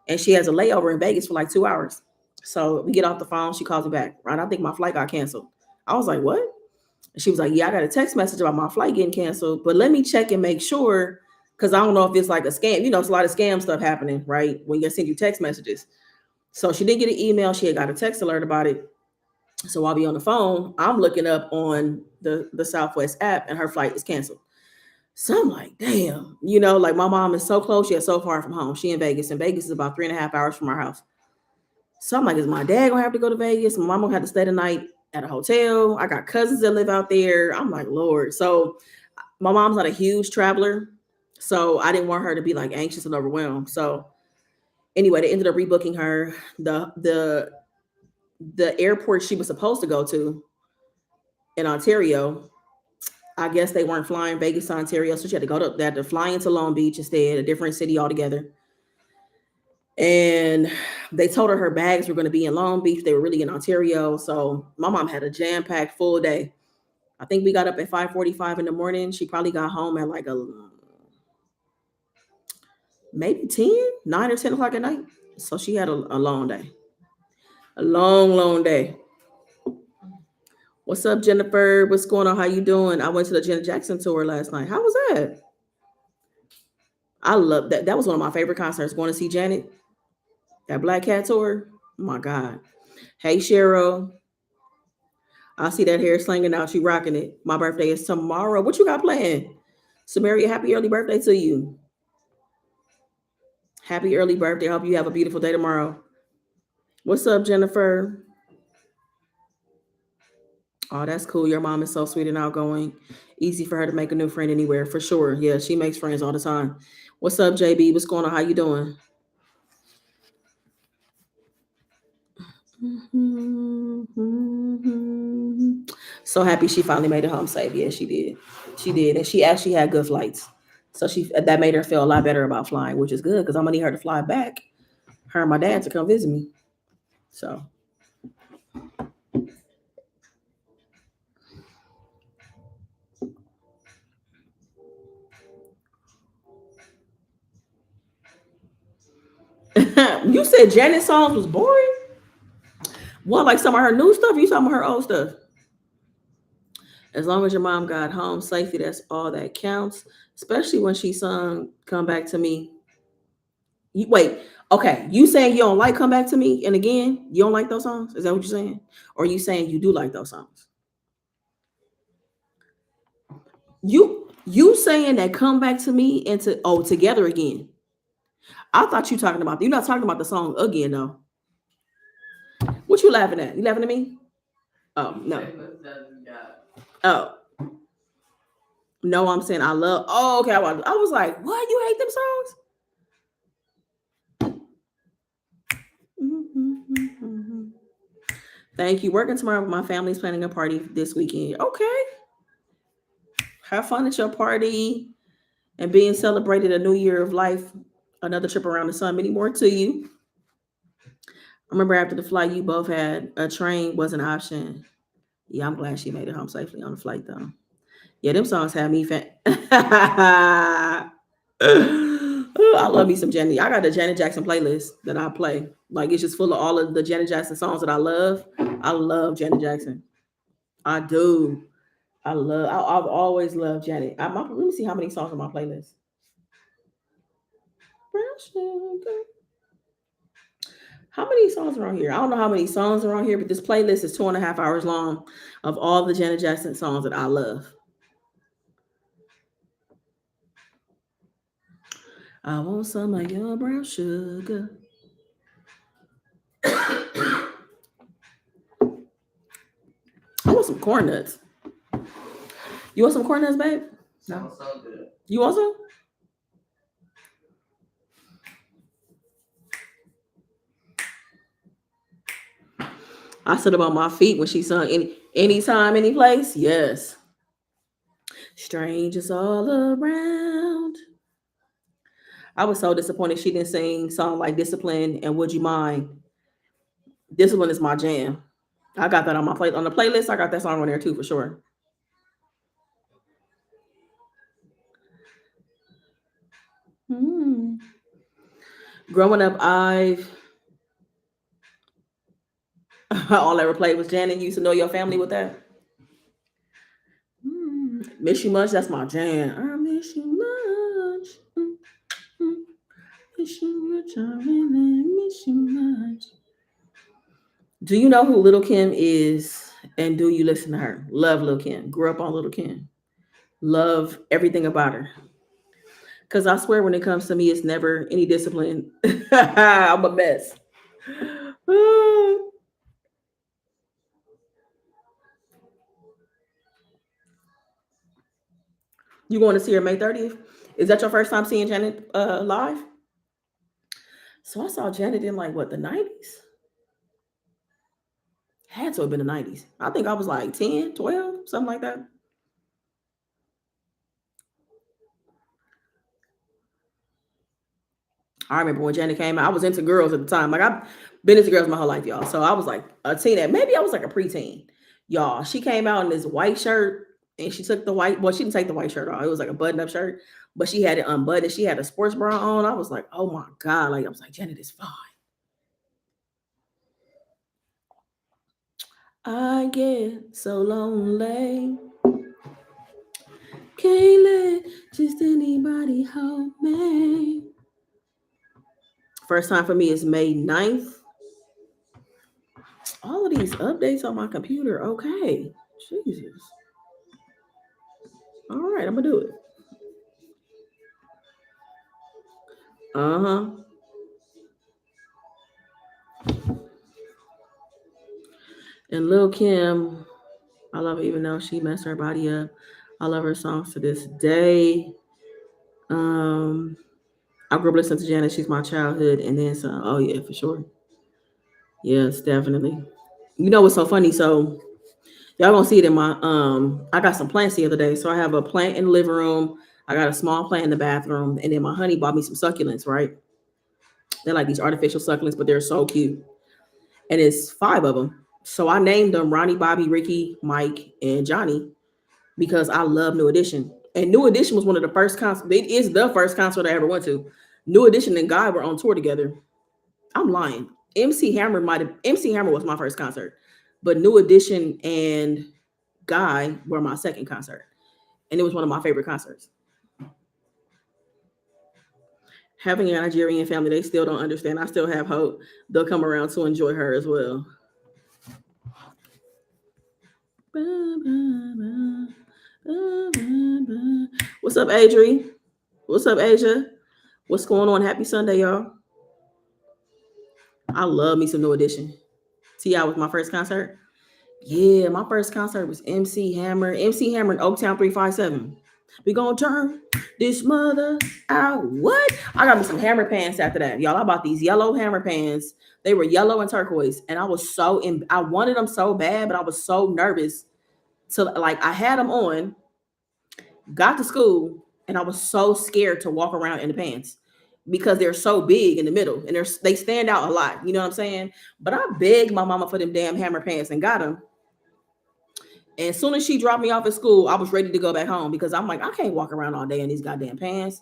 and she has a layover in Vegas for like 2 hours. So we get off the phone, she calls me back, right? I think my flight got canceled. I was like, what? And she was like, yeah, I got a text message about my flight getting canceled, but let me check and make sure, because I don't know if it's like a scam. It's a lot of scam stuff happening, right? When you send you text messages. So she didn't get an email. She had got a text alert about it. So while we on the phone, I'm looking up on the Southwest app, and her flight is canceled. So I'm like, damn, like my mom is so close, yet so far from home. She in Vegas, and Vegas is about 3.5 hours from our house. So I'm like, is my dad gonna have to go to Vegas? My mom gonna have to stay the night at a hotel. I got cousins that live out there. I'm like, Lord. So my mom's not a huge traveler. So I didn't want her to be like anxious and overwhelmed. So anyway, they ended up rebooking her. The airport she was supposed to go to in Ontario, I guess they weren't flying Vegas to Ontario. So she had to they had to fly into Long Beach instead, a different city altogether. And they told her bags were going to be in Long Beach. They were really in Ontario. So my mom had a jam-packed full day. I think we got up at 5:45 in the morning. She probably got home at like maybe 9 or 10 o'clock at night. So she had a long day. A long, long day. What's up, Jennifer? What's going on? How you doing? I went to the Janet Jackson tour last night. How was that? I love that. That was one of my favorite concerts. Going to see Janet. That Black Cat tour. Oh my God. Hey, Cheryl. I see that hair slinging out. You rocking it. My birthday is tomorrow. What you got planned? Samaria, happy early birthday to you. Happy early birthday. Hope you have a beautiful day tomorrow. What's up, Jennifer? Oh, that's cool. Your mom is so sweet and outgoing. Easy for her to make a new friend anywhere, for sure. Yeah, she makes friends all the time. What's up, JB? What's going on? How you doing? So happy she finally made it home safe. Yeah, she did. She did, and she actually had good flights. So that made her feel a lot better about flying, which is good because I'm gonna need her to fly back. Her and my dad to come visit me. So you said Janet's songs was boring. What, like some of her new stuff? You some of her old stuff? As long as your mom got home safely, that's all that counts. Especially when she sung "Come Back to Me." Wait, okay. You saying you don't like "Come Back to Me" and again, you don't like those songs? Is that what you're saying? Or are you saying you do like those songs? You saying that "Come Back to Me" and Together Again. I thought you talking about, you're not talking about the song Again though. What you laughing at? You laughing at me? Oh no. Oh no, I'm saying I love. Oh, okay. I was like, what? You hate them songs? Thank you. Working tomorrow with my family's planning a party this weekend. Okay. Have fun at your party and being celebrated a new year of life. Another trip around the sun. Many more to you. I remember after the flight, you both had a train was an option. Yeah, I'm glad she made it home safely on the flight though. Yeah, them songs had me I love me some Janet. I got the Janet Jackson playlist that I play. Like it's just full of all of the Janet Jackson songs that I love. I love Janet Jackson. I do. I've always loved Janet. Let me see how many songs on my playlist. Brown sugar. How many songs are on here? I don't know how many songs are on here, but this playlist is 2.5 hours long of all the Janet Jackson songs that I love. I want some of your brown sugar. I want some corn nuts. You want some corn nuts, babe? Sounds so good. You want some? I stood up on my feet when she sung anytime, any place. Yes. Strangers all around. I was so disappointed she didn't sing song like Discipline and Would You Mind. Discipline is my jam. I got that on my play on the playlist. I got that song on there too for sure. Hmm. Growing up, I've all I ever played was Janet. You used to know your family with that. Miss you much. That's my jam. I miss you much. Miss you much. I really miss you much. Do you know who Little Kim is? And do you listen to her? Love Little Kim. Grew up on Little Kim. Love everything about her. Cause I swear, when it comes to me, it's never any discipline. I'm a mess. You going to see her May 30th? Is that your first time seeing Janet live? So I saw Janet in like what, the 90s? Had to have been the 90s. I think I was like 10, 12, something like that. I remember when Janet came out, I was into girls at the time. Like I've been into girls my whole life, y'all. So I was like a teen. Maybe I was like a preteen. Y'all, she came out in this white shirt and she took the white, well, she didn't take the white shirt off. It was like a button-up shirt, but she had it unbuttoned. She had a sports bra on. I was like, oh my God. Like I was like, Janet is fine. I get so lonely. Can't let just anybody hold me. First time for me is May 9th. All of these updates on my computer. Okay. Jesus. All right, I'm gonna do it. Uh-huh. And Lil Kim, I love her even though she messed her body up. I love her songs to this day. Um, I grew up listening to Janet. She's my childhood, and then some. Oh yeah, for sure. Yes, definitely. You know what's so funny? So y'all gonna see it in my I got some plants the other day. So I have a plant in the living room. I got a small plant in the bathroom, and then my honey bought me some succulents, right? They're like these artificial succulents, but they're so cute. And it's five of them. So I named them Ronnie, Bobby, Ricky, Mike, and Johnny because I love New Edition. And New Edition was one of the first concerts. It is the first concert I ever went to. New Edition and Guy were on tour together. I'm lying. MC Hammer was my first concert, but New Edition and Guy were my second concert, and it was one of my favorite concerts. Having a Nigerian family, they still don't understand. I still have hope they'll come around to enjoy her as well. What's up, Adri? What's up, Asia? What's going on? Happy Sunday, y'all. I love me some New Edition. T.I. was my first concert. Yeah, my first concert was MC Hammer. MC Hammer in Oaktown 357. We gonna turn this mother out. What? I got me some Hammer pants after that. Y'all, I bought these yellow Hammer pants. They were yellow and turquoise. And I was I wanted them so bad, but I was so nervous to like I had them on, got to school, and I was so scared to walk around in the pants because they're so big in the middle and they stand out a lot. You know what I'm saying? But I begged my mama for them damn Hammer pants and got them. And as soon as she dropped me off at school, I was ready to go back home because I'm like, I can't walk around all day in these goddamn pants.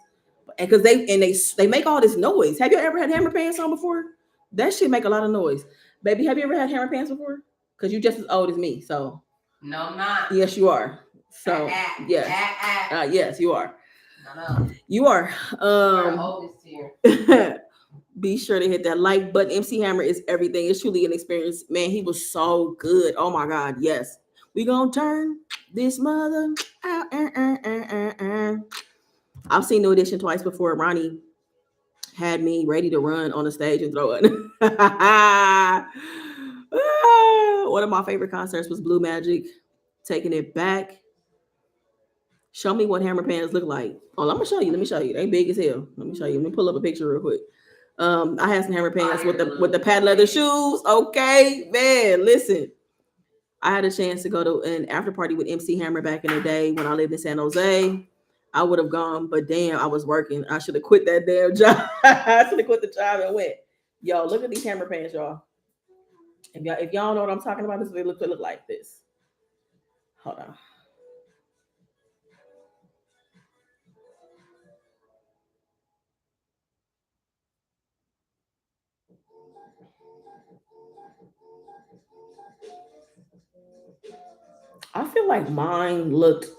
And because they make all this noise. Have you ever had Hammer pants on before? That shit make a lot of noise. Baby, have you ever had Hammer pants before? Because you're just as old as me. So No, I'm not. yes, you are. So yes. Yes, you are. No. You are. You're oldest here. Be sure to hit that like button. MC Hammer is everything. It's truly an experience. Man, he was so good. Oh my God, yes. We gonna turn this mother out. I've seen New Edition twice before. Ronnie had me ready to run on the stage and throw it. One of my favorite concerts was Blue Magic. Taking it back. Show me what hammer pants look like. Oh, I'm gonna show you. Let me show you. They big as hell. Let me show you. Let me pull up a picture real quick. I had some hammer pants with the patent leather shoes. Okay, man. Listen, I had a chance to go to an after party with MC Hammer back in the day when I lived in San Jose. I would have gone, but damn, I was working. I should have quit that damn job. I should have quit the job and went. Yo, look at these hammer pants, y'all. If y'all know what I'm talking about, this they look like this. Hold on. I feel like mine looked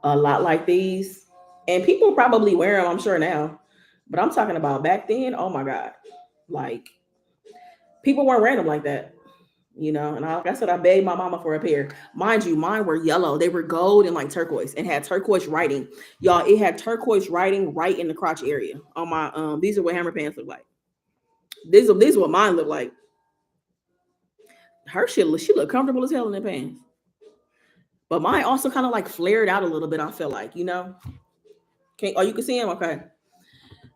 a lot like these, and people probably wear them. I'm sure now, but I'm talking about back then. Oh my god, like people weren't wearing them like that, And like I said, I begged my mama for a pair. Mind you, mine were yellow. They were gold and like turquoise, and had turquoise writing. Y'all, it had turquoise writing right in the crotch area on my. These are what hammer pants look like. These are what mine look like. Her shit, she looked comfortable as hell in the pants. But mine also kind of like flared out a little bit. I feel like. Oh, you can see him. Okay.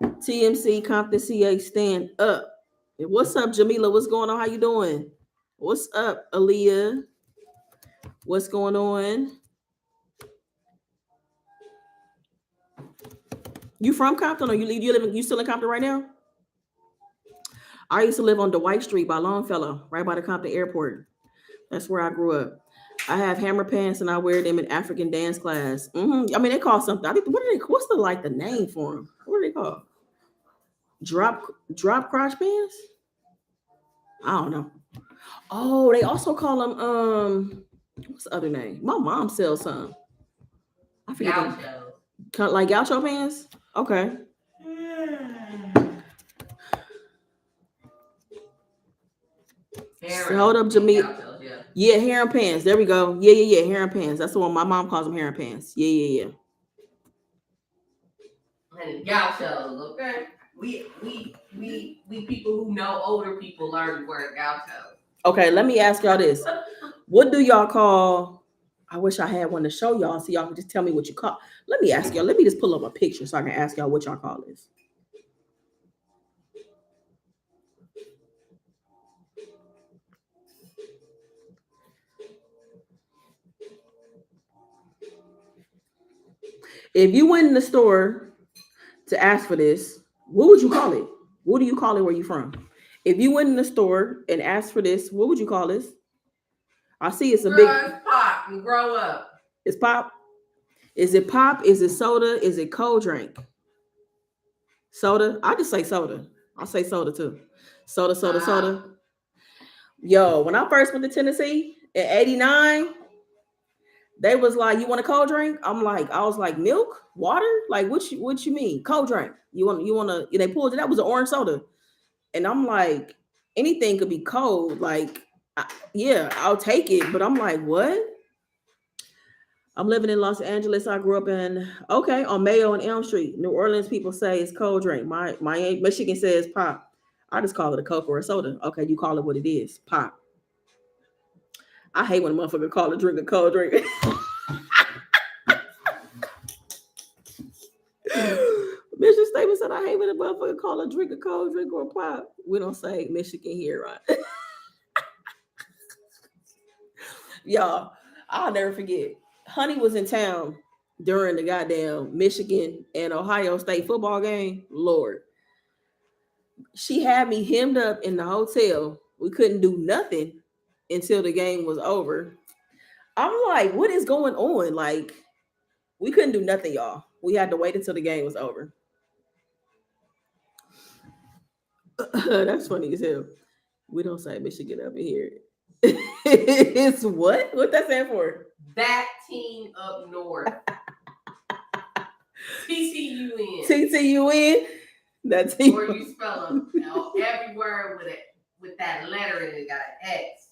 TMC Compton CA stand up. What's up, Jamila? What's going on? How you doing? What's up, Aaliyah? What's going on? You from Compton or you still in Compton right now? I used to live on Dwight Street by Longfellow, right by the Compton Airport. That's where I grew up. I have hammer pants and I wear them in African dance class. I mean, they call something. What's the name for them? What are they called? Drop crotch pants? I don't know. Oh, they also call them what's the other name? My mom sells some. I forget. Gaucho. Like gaucho pants? Okay. Hold up, Jamil. Yeah, harem pants. There we go. Yeah. Harem pants. That's the one my mom calls them, harem pants. Yeah. And gauchos, okay? We people who know older people learn to wear gauchos. Okay, let me ask y'all this. What do y'all call? I wish I had one to show y'all so y'all can just tell me what you call. Let me ask y'all. Let me just pull up a picture so I can ask y'all what y'all call this. If you went in the store to ask for this, what would you call it? What do you call it where you from? If you went in the store and asked for this, what would you call this? I see it's a big. It's pop and grow up. It's pop. Is it pop? Is it soda? Is it cold drink? Soda? I just say soda. I'll say soda too. Soda. Yo, when I first went to Tennessee in '89, they was like, "You want a cold drink?" I was like, "Milk, water? Like, what you mean? Cold drink? You want to?" They pulled it. That was an orange soda, and I'm like, anything could be cold. Like, yeah, I'll take it. But I'm like, what? I'm living in Los Angeles. I grew up on Mayo and Elm Street. New Orleans people say it's cold drink. My Michigan says pop. I just call it a Coke or a soda. Okay, you call it what it is, pop. I hate when a motherfucker call a drink a cold drink. Mission Statement said, I hate when a motherfucker call a drink a cold drink or a pop. We don't say Michigan here, right? Y'all, I'll never forget. Honey was in town during the goddamn Michigan and Ohio State football game. Lord. She had me hemmed up in the hotel. We couldn't do nothing until the game was over. I'm like, what is going on? Like, we couldn't do nothing, y'all. We had to wait until the game was over. That's funny as hell. We don't say Michigan up in here. It's what? What that stand for? That team up north. TCUN. TCUN. That team. Or you spell them every word with that letter in it got an X.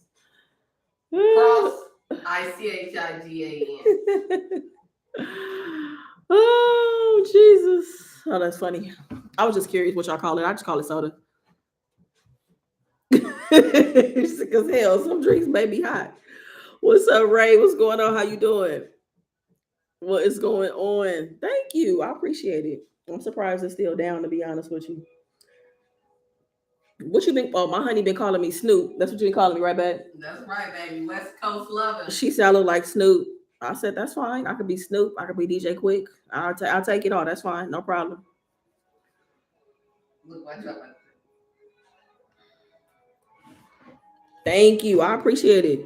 Cross ICHIGAN. Oh Jesus! Oh, that's funny. I was just curious what y'all call it. I just call it soda. Because hell, some drinks may be hot. What's up, Ray? What's going on? How you doing? What is going on? Thank you. I appreciate it. I'm surprised it's still down, to be honest with you. What you been? Oh, my honey been calling me Snoop. That's what you been calling me, right, babe? That's right, baby. West Coast loving. She said I look like Snoop. I said that's fine. I could be Snoop. I could be DJ Quick. I'll take it all. That's fine. No problem. Look what y'all. Thank you. I appreciate it.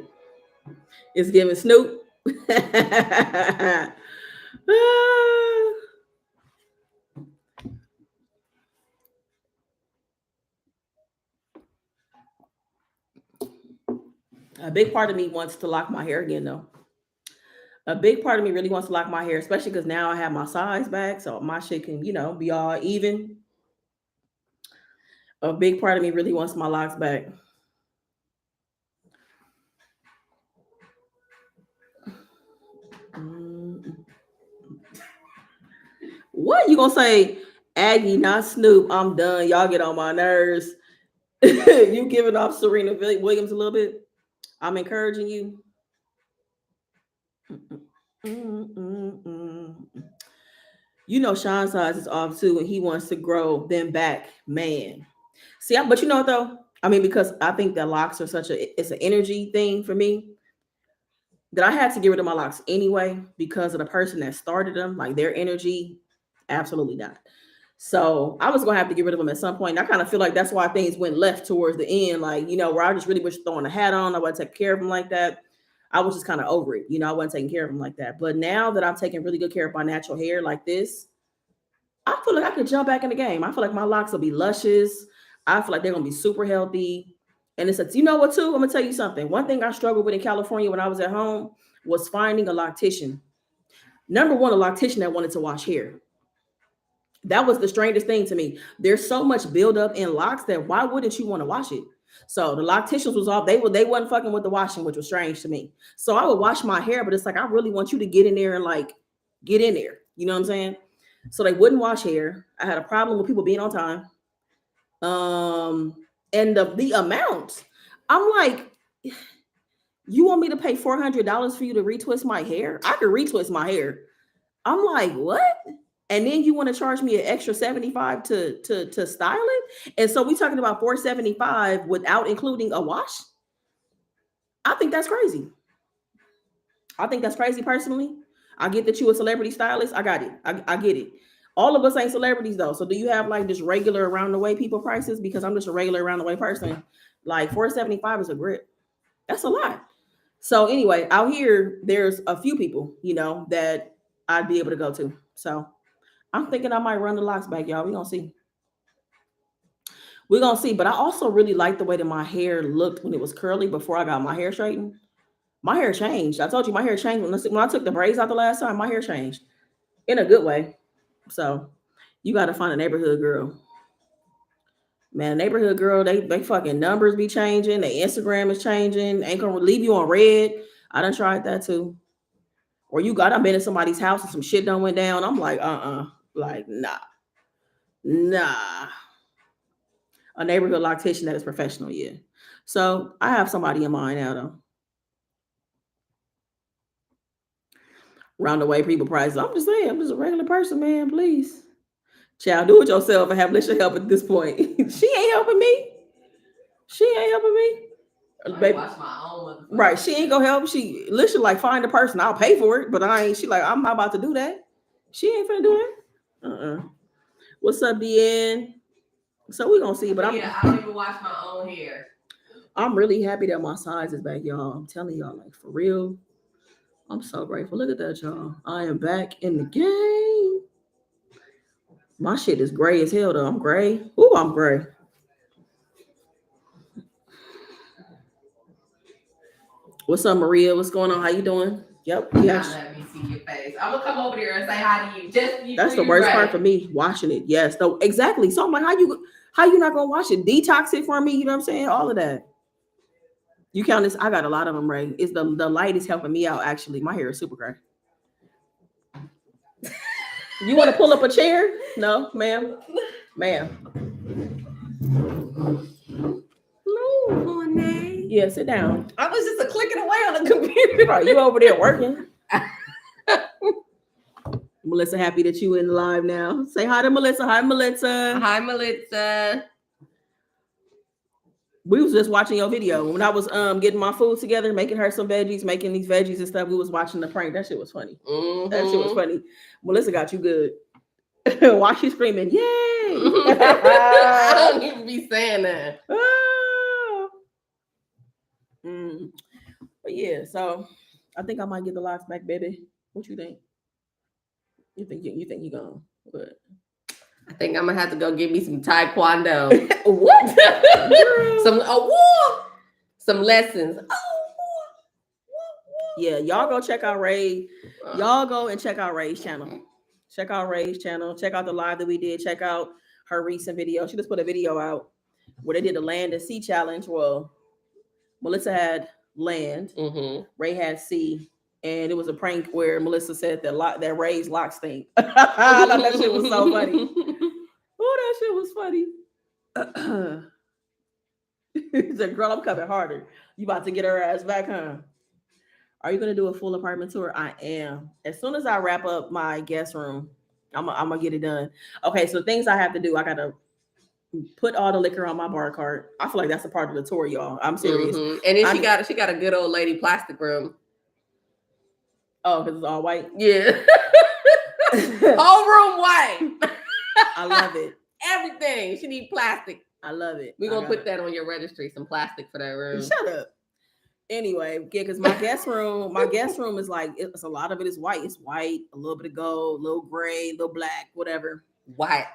It's giving Snoop. A big part of me wants to lock my hair again, though. A big part of me really wants to lock my hair, especially because now I have my size back, so my shit can, be all even. A big part of me really wants my locks back. Mm. What you gonna say, Aggie, not Snoop? I'm done. Y'all get on my nerves. You giving off Serena Williams a little bit. I'm encouraging you. Mm-mm-mm-mm. Sean size is off too, and he wants to grow them back, man. See, but you know what though? I mean, because I think that locks are it's an energy thing for me that I had to get rid of my locks anyway because of the person that started them, like their energy, absolutely not. So I was gonna have to get rid of them at some point. And I kind of feel like that's why things went left towards the end, like where I just really was throwing a hat on. I wasn't taking care of them like that. I was just kind of over it, I wasn't taking care of them like that. But now that I'm taking really good care of my natural hair like this, I feel like I could jump back in the game. I feel like my locks will be luscious. I feel like they're gonna be super healthy. And it's you know what too? I'm gonna tell you something. One thing I struggled with in California when I was at home was finding a loctician. Number one, a loctician that wanted to wash hair. That was the strangest thing to me. There's so much buildup in locks that why wouldn't you want to wash it? So the locticians was off. They wasn't fucking with the washing, which was strange to me. So I would wash my hair, but it's like I really want you to get in there and like get in there. You know what I'm saying? So they wouldn't wash hair. I had a problem with people being on time. And the amount. I'm like, you want me to pay $400 for you to retwist my hair? I could retwist my hair. I'm like, what? And then you want to charge me an extra 75 to style it? And so we talking about 475 without including a wash? I think that's crazy. I think that's crazy personally. I get that you a celebrity stylist. I got it. I get it. All of us ain't celebrities though. So do you have like just regular around the way people prices? Because I'm just a regular around the way person. Like 475 is a grip. That's a lot. So anyway, out here, there's a few people, that I'd be able to go to. So I'm thinking I might run the locks back, y'all. We're gonna see. We're gonna see. But I also really like the way that my hair looked when it was curly before I got my hair straightened. My hair changed. I told you my hair changed when I took the braids out the last time. My hair changed in a good way. So you got to find a neighborhood girl. Man, neighborhood girl, they fucking numbers be changing. Their Instagram is changing. Ain't gonna leave you on red. I done tried that too. Or I've been in somebody's house and some shit done went down. I'm like, like nah. A neighborhood loctician that is professional, yeah. So I have somebody in mind now though. Round the way people prices. I'm just saying, I'm just a regular person, man. Please. Child, do it yourself and have Lisha help at this point. She ain't helping me. She ain't helping me. Baby. Watch my own right. She ain't gonna help. Lisha like find the person. I'll pay for it, but I ain't. She like I'm not about to do that. She ain't finna do that. What's up, DN? So we gonna see. But I don't even wash my own hair. I'm really happy that my size is back, y'all. I'm telling y'all, like for real. I'm so grateful. Look at that, y'all. I am back in the game. My shit is gray as hell, though. I'm gray. Ooh, I'm gray. What's up, Maria? What's going on? How you doing? Yep. Yes. Let me see your face. I'm gonna come over there and say hi to you. That's the worst part for me, watching it. Yes. So exactly. So I'm like, how you not gonna watch it? Detox it for me. You know what I'm saying? All of that. You count this. I got a lot of them, Ray. It's the light is helping me out. Actually, my hair is super gray. You want to pull up a chair? No, ma'am. Ma'am. No, honey. Yeah, sit down. I was just a clicking away on the computer. Right, you over there working. Melissa, happy that you in live now. Say hi to Melissa. Hi, Melissa. Hi, Melissa. We was just watching your video when I was getting my food together, making her some veggies, making these veggies and stuff. We was watching the prank. That shit was funny. Mm-hmm. That shit was funny. Melissa got you good. Why she screaming? Yay! I don't even be saying that. But yeah, so I think I might get the locks back, baby. What you think? You think you gonna what? I think I'm gonna have to go get me some Taekwondo. What? Some lessons. Yeah, y'all go check out Ray. Y'all go and check out Ray's channel. Check out Ray's channel. Check out the live that we did. Check out her recent video. She just put a video out where they did the land and sea challenge. Well, Melissa had land, Ray had sea, and it was a prank where Melissa said that Ray's locks stink. I thought that shit was so funny. Oh, that shit was funny. He said, "Girl, I'm coming harder. You about to get her ass back, huh? Are you gonna do a full apartment tour?" I am. As soon as I wrap up my guest room, I'm gonna get it done. Okay, so things I have to do. I gotta put all the liquor on my bar cart. I feel like that's a part of the tour, y'all. I'm serious. And then she got a good old lady plastic room. Oh, because it's all white. Yeah. Whole room white. I love it. Everything. She need plastic. I love it. We're gonna put that on your registry, some plastic for that room. Shut up. Anyway, yeah, because my guest room is like it's a lot of it is white. It's white, a little bit of gold, a little gray, a little black, whatever. White.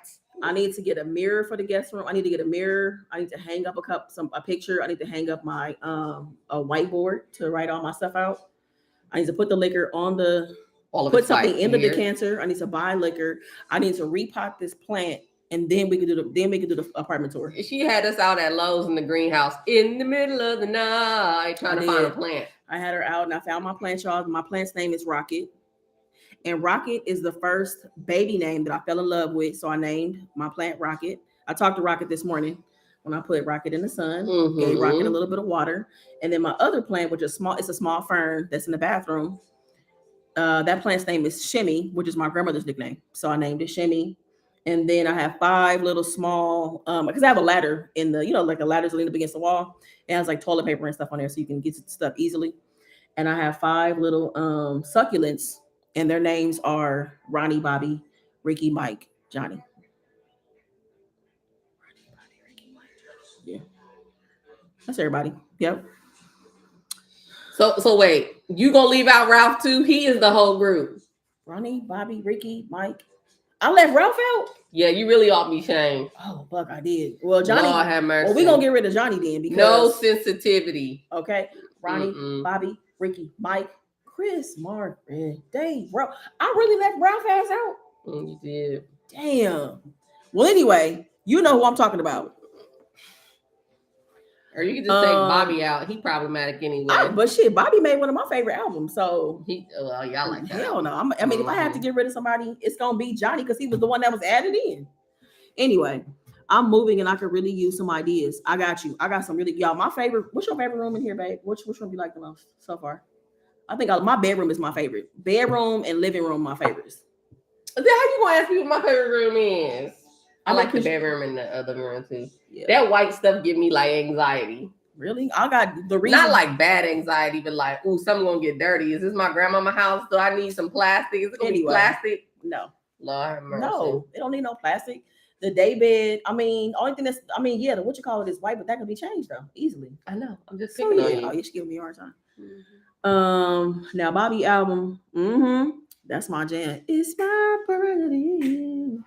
I need to get a mirror for the guest room. I need to get a mirror. I need to hang up a picture. I need to hang up my a whiteboard to write all my stuff out. I need to put the liquor on put something in the decanter. I need to buy liquor. I need to repot this plant, and then we could do the apartment tour. She had us out at Lowe's in the greenhouse in the middle of the night trying to find a plant. I had her out and I found my plant, y'all. My plant's name is Rocket. And Rocket is the first baby name that I fell in love with. So I named my plant Rocket. I talked to Rocket this morning when I put Rocket in the sun, gave Rocket a little bit of water. And then my other plant, which is small, it's a small fern that's in the bathroom. That plant's name is Shimmy, which is my grandmother's nickname. So I named it Shimmy. And then I have 5 little small, because I have a ladder in the, like a ladder's leaning up against the wall. It has like toilet paper and stuff on there so you can get stuff easily. And I have 5 little succulents, and their names are Ronnie, Bobby, Ricky, Mike, Johnny. Ronnie, Bobby, Ricky, Mike, Johnny. Yeah. That's everybody. Yep. So wait, you gonna leave out Ralph too? He is the whole group. Ronnie, Bobby, Ricky, Mike. I left Ralph out? Yeah, you really ought to be shamed. Oh, fuck, I did. Well, Johnny. Lord have mercy. Well, we're going to get rid of Johnny then. Because no sensitivity. Okay. Ronnie, Bobby, Ricky, Mike, Chris, Margaret, Dave, Ralph. I really left Ralph ass out. You did. Damn. Well, anyway, you know who I'm talking about. Or you can just take Bobby out. He problematic anyway. But shit, Bobby made one of my favorite albums. So y'all like that. Hell no. I mean, if I have to get rid of somebody, it's gonna be Johnny because he was the one that was added in. Anyway, I'm moving and I could really use some ideas. I got you. I got some really y'all. My favorite. What's your favorite room in here, babe? Which room you like the most so far? I think my bedroom is my favorite. Bedroom and living room, my favorites. Then how you gonna ask me what my favorite room is? I like the bedroom and the other room too. Yeah. That white stuff give me like anxiety. Really? I got the reason. Not like bad anxiety, but like, ooh, something gonna get dirty. Is this my grandmama's house? Do I need some plastic? Is it gonna be plastic? No. Lord have mercy. No, it don't need no plastic. The day bed, only thing the what you call it is white, but that can be changed though, easily. I know. I'm just picking on you. Oh, you should give me a hard time. Now Bobby album, that's my jam. It's my prerogative.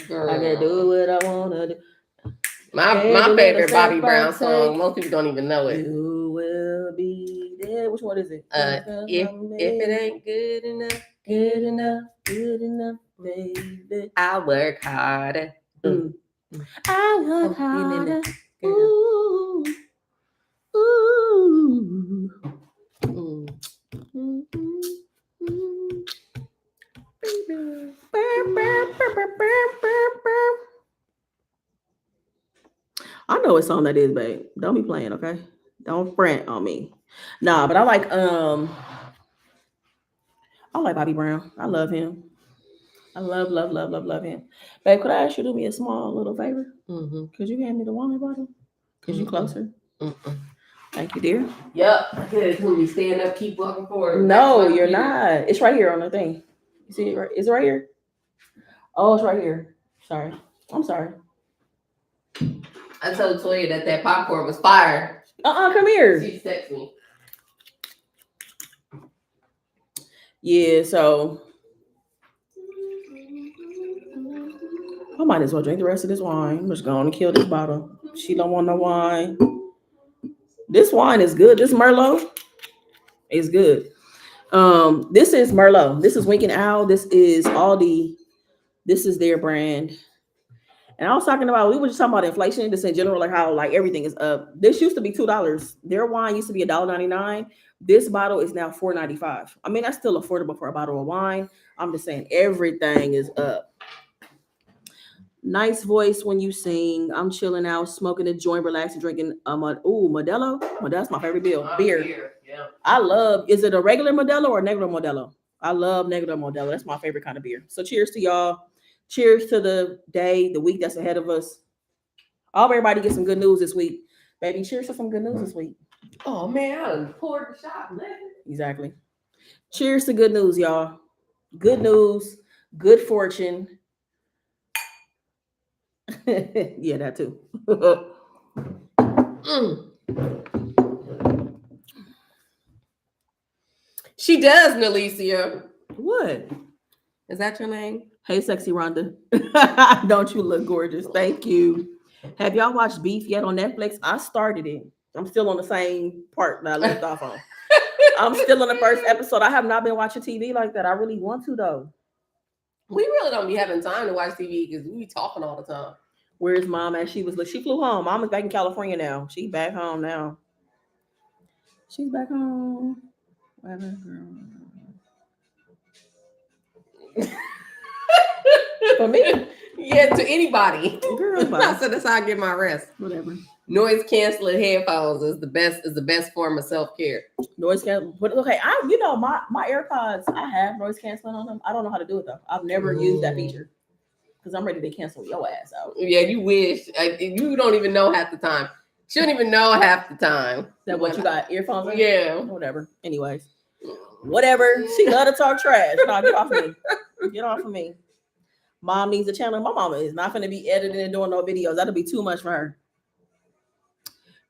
I can do what I wanna do. My favorite Bobby Brown song. Most people don't even know it. You will be there. Which one is it? If it ain't good enough, baby, I work harder. I work harder. Ooh, ooh. what song that is, babe. Don't be playing, okay? Don't front on me. Nah, but I like Bobby Brown. I love him. I love him. Babe, could I ask you to do me a small little favor? Mm-hmm. Could you hand me the water bottle? Cause you closer. Mm-mm. Thank you, dear. Yep. When you stand up, keep walking forward. No, you're not. It's right here on the thing. You see it right? Is it right here? Oh, it's right here. Sorry. I'm sorry. I told Toya that popcorn was fire. Come here. She texted me. Yeah, so I might as well drink the rest of this wine. I'm just going to kill this bottle. She don't want no wine. This wine is good. This Merlot is good. This is Merlot. This is Winking Owl. This is Aldi. This is their brand. And I was talking about, we were just talking about inflation, just in general, like how like everything is up. This used to be $2. Their wine used to be $1.99. This bottle is now $4.95. I mean, that's still affordable for a bottle of wine. I'm just saying everything is up. Nice voice when you sing. I'm chilling out, smoking a joint, relaxing, drinking Modelo. That's my favorite beer. Yeah. I love, is it a regular Modelo or Negro Modelo? I love Negro Modelo. That's my favorite kind of beer. So cheers to y'all. Cheers to the day, the week that's ahead of us. I hope everybody get some good news this week. Baby, cheers to some good news this week. Oh, man, I poured the shot. Exactly. Cheers to good news, y'all. Good news, good fortune. Yeah, that too. She does, Nalicia. What? Is that your name? Hey, sexy Rhonda. Don't you look gorgeous? Thank you. Have y'all watched Beef yet on Netflix? I started it. I'm still on the same part that I left off on. I'm still on the first episode. I have not been watching TV like that. I really want to, though. We really don't be having time to watch TV because we be talking all the time. Where's mom at? She flew home. Mom is back in California now. She's back home now. She's back home. Whatever, girl. For me? Yeah, to anybody. Girl, I said that's how I get my rest. Whatever. Noise canceling headphones is the best form of self-care. Noise canceling. But okay, my AirPods, I have noise canceling on them. I don't know how to do it though. I've never used that feature. Because I'm ready to cancel your ass out. Yeah, you wish. You don't even know half the time. She don't even know half the time. That what you got earphones in? Yeah. Whatever. Anyways. Whatever. She love to talk trash. No, get off of me. Get off of me. Mom needs a channel. My mama is not going to be editing and doing no videos. That'll be too much for her.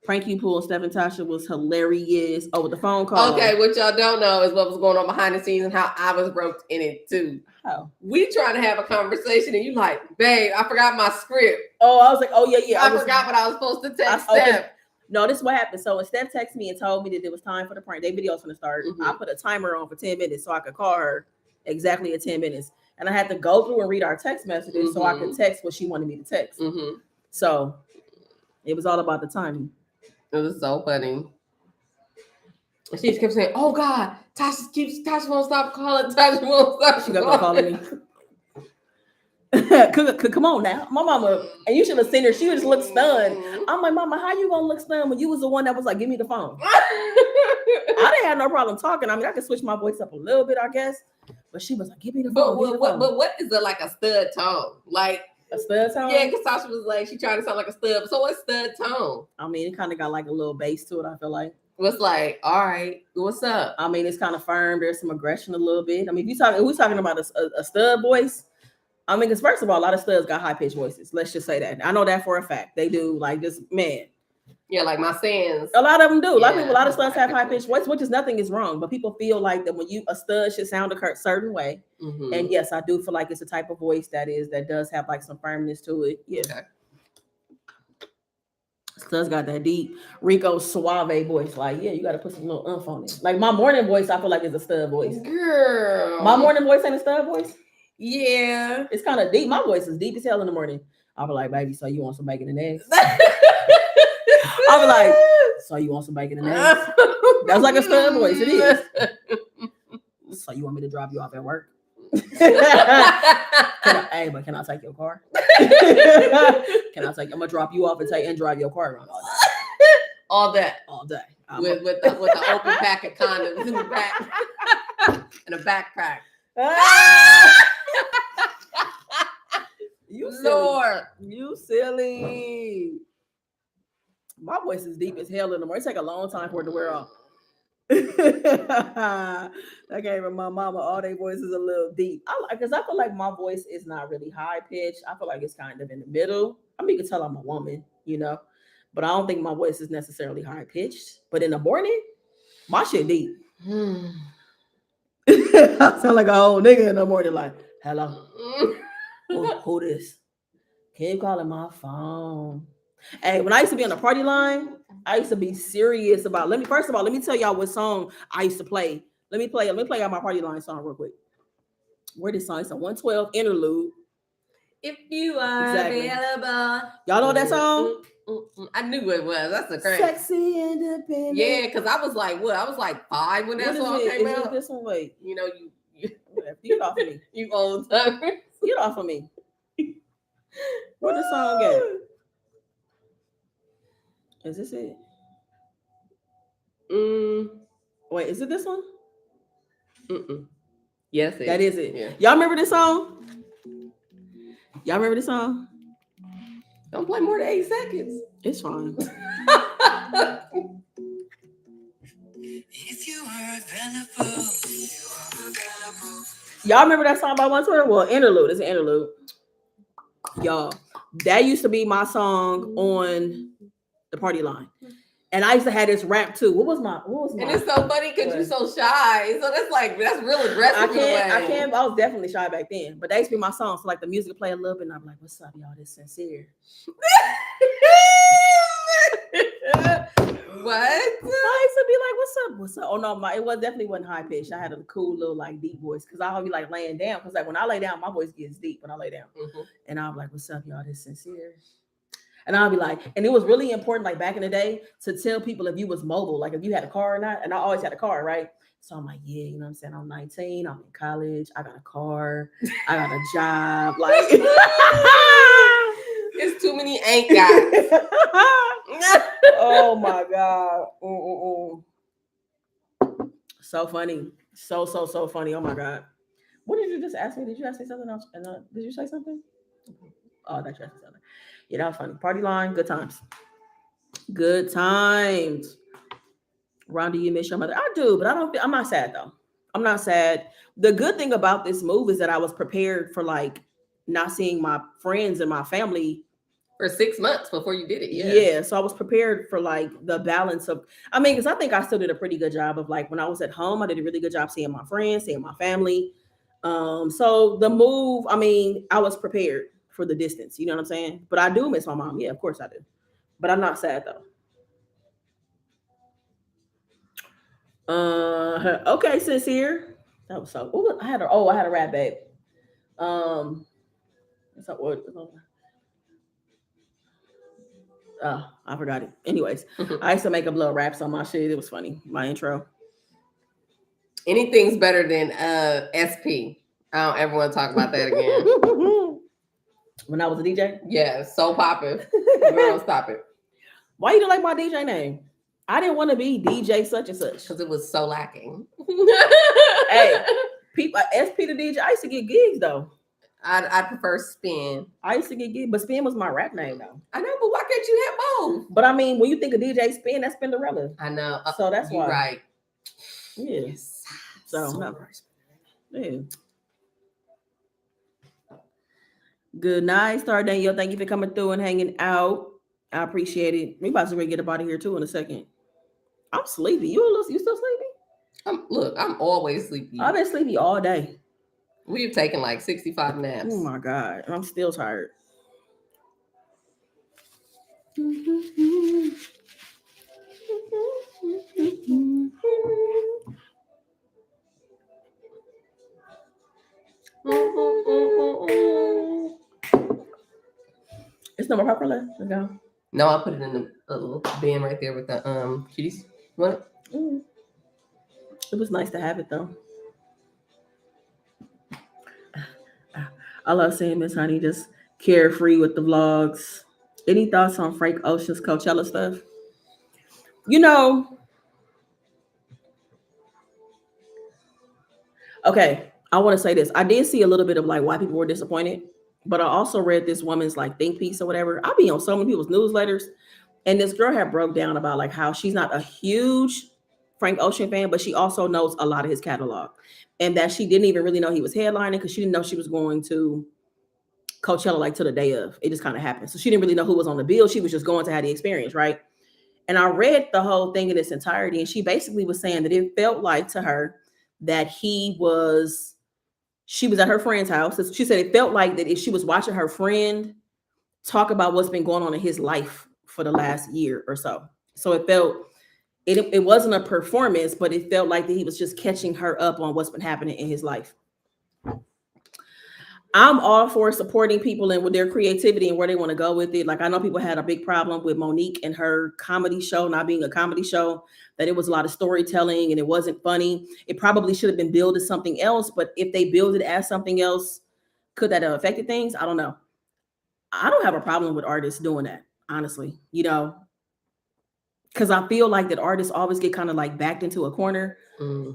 Pranky Pool, Steph and Tasha was hilarious. Oh, with the phone call. Okay, what y'all don't know is what was going on behind the scenes and how I was roped in it too. How? We trying to have a conversation and you like, babe, I forgot my script. Oh, I was like, oh yeah. I forgot what I was supposed to text Steph. No, this is what happened. So when Steph texted me and told me that it was time for the prank, their video's gonna start. Mm-hmm. I put a timer on for 10 minutes so I could call her exactly at 10 minutes. And I had to go through and read our text messages so I could text what she wanted me to text. Mm-hmm. So it was all about the timing. It was so funny. She just kept saying, "Oh God, Tasha won't stop calling. Tasha won't stop." She got calling me. Come on now, my mama, and you should have seen her. She just looked stunned. I'm like, Mama, how you gonna look stunned when you was the one that was like, "Give me the phone." I didn't have no problem talking. I mean, I could switch my voice up a little bit, I guess, but she was like, "Give me the phone." But what is it like a stud tone? Like a stud tone? Yeah, because Tasha was like, she tried to sound like a stud. So what's stud tone? I mean, it kind of got like a little bass to it. I feel like. What's like, all right, what's up? I mean, it's kind of firm. There's some aggression a little bit. I mean, if we're talking about a stud voice. I mean, because first of all, a lot of studs got high pitched voices. Let's just say that. I know that for a fact. They do. Like this man. Yeah, like my Sans. A lot of them do. A lot of studs have high pitched voice, which is nothing is wrong. But people feel like that when a stud should sound a certain way. Mm-hmm. And yes, I do feel like it's a type of voice that does have like some firmness to it. Yeah. Okay. Studs got that deep Rico Suave voice. Like, yeah, you got to put some little oomph on it. Like my morning voice, I feel like is a stud voice. Girl. My morning voice ain't a stud voice. Yeah. It's kind of deep. My voice is deep as hell in the morning. I'll be like, baby, so you want some bacon and eggs? I'll be like, so you want some bacon and eggs? That's like a stud voice. It is. So you want me to drop you off at work? Can I take your car? Can I take? I'm gonna drop you off and drive your car around all day. All day. With the open pack of condoms in the back and a backpack. You silly. Lord, you silly. My voice is deep as hell in the morning. It take a long time for it to wear off. I gave my mama all their voices a little deep. Because I feel like my voice is not really high pitched. I feel like it's kind of in the middle. I mean, you can tell I'm a woman, but I don't think my voice is necessarily high pitched. But in the morning, my shit deep. I sound like a old nigga in the morning, like, hello, who this? Keep calling my phone. Hey, when I used to be on the party line, I used to be serious about. Let me tell y'all what song I used to play. Let me play out my party line song real quick. Where this song? It's a 112 interlude. If you are available, y'all know that song? I knew it was. That's a great. Sexy independent. Yeah, because I was like, what? I was like 5 when that song came out. Is this one? Wait, you get off of me. You old time. Get off of me. Where the song at? Is this it? Wait, is it this one? Yes, that is it. Yeah. Y'all remember this song? Don't play more than 8 seconds. It's fine. If you are available. Y'all remember that song by 112? Well, interlude. It's an interlude. Y'all, that used to be my song on the party line. And I used to have this rap too. What was my? And it's so funny because you're so shy. So that's real aggressive. I was definitely shy back then. But that used to be my song. So like the music play a little bit and I'm like, what's up, y'all? This Sincere. What? I used to be like, what's up? Oh no, it definitely wasn't high pitched. I had a cool little like deep voice because I'll be like laying down. Because like when I lay down, my voice gets deep when I lay down. And I'm like, what's up, y'all? This Sincere. And I'll be like, and it was really important, like back in the day, to tell people if you was mobile, like if you had a car or not. And I always had a car, right? So I'm like, yeah, you know what I'm saying? I'm 19, I'm in college, I got a car, I got a job. Like, it's too many ain't guys. Oh my God. So funny. So funny. Oh my God. What did you just ask me? Did you ask me something else? And did you say something? Oh, that's just something. Yeah, that was funny. Party line, good times. Good times. Ron, do you miss your mother? I do, but I'm not sad though. I'm not sad. The good thing about this move is that I was prepared for like not seeing my friends and my family for 6 months before you did it. Yeah. So I was prepared for like the balance of, because I think I still did a pretty good job of like when I was at home, I did a really good job seeing my friends, seeing my family. So the move, I was prepared for the distance, you know what I'm saying? But I do miss my mom. Yeah, of course I do. But I'm not sad though. Okay, Sincere. That was so. I had a rap, babe. I forgot it. Anyways, I used to make up little raps on my shit. It was funny. My intro. Anything's better than SP. I don't ever want to talk about that again. When I was a DJ? Yeah, so popping. Girl, stop it. Why you don't like my DJ name? I didn't want to be DJ such and such. Because it was so lacking. Hey, people, SP to DJ, I used to get gigs though. I prefer Spin. I used to get gigs, but Spin was my rap name though. I know, but why can't you have both? But when you think of DJ Spin, that's Spinderella. I know. So that's why. Right. Yeah. Yes. So no. Yeah. Good night, Star Danielle. Thank you for coming through and hanging out. I appreciate it. We about to get up out of here too in a second. I'm sleepy. You still sleepy? I'm always sleepy. I've been sleepy all day. We've taken like 65 naps. Oh my God. And I'm still tired. It's no more popcorn left. Let's go. No, I put it in the little bin right there with the cuties. What? It was nice to have it though. I love seeing Miss Honey just carefree with the vlogs. Any thoughts on Frank Ocean's Coachella stuff? You know, okay, I want to say this. I did see a little bit of like why people were disappointed, but I also read this woman's like think piece or whatever. I'll be on so many people's newsletters, and this girl had broke down about like how she's not a huge Frank Ocean fan, but she also knows a lot of his catalog, and that she didn't even really know he was headlining because she didn't know she was going to Coachella like to the day of. It just kind of happened, so she didn't really know who was on the bill. She was just going to have the experience, right? And I read the whole thing in its entirety, and she basically was saying that it felt like to her that she was at her friend's house. She said it felt like that if she was watching her friend talk about what's been going on in his life for the last year or so. So it wasn't a performance, but it felt like that he was just catching her up on what's been happening in his life. I'm all for supporting people and with their creativity and where they want to go with it. Like I know people had a big problem with Monique and her comedy show not being a comedy show, that it was a lot of storytelling and it wasn't funny. It probably should have been billed as something else, but if they build it as something else, could that have affected things? I don't know. I don't have a problem with artists doing that, honestly, because I feel like that artists always get kind of like backed into a corner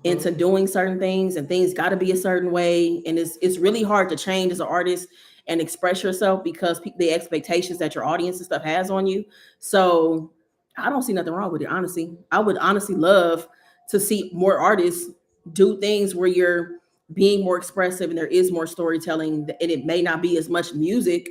into doing certain things, and things got to be a certain way, and it's really hard to change as an artist and express yourself because the expectations that your audience and stuff has on you. So I don't see nothing wrong with it, honestly. I would honestly love to see more artists do things where you're being more expressive and there is more storytelling, and it may not be as much music,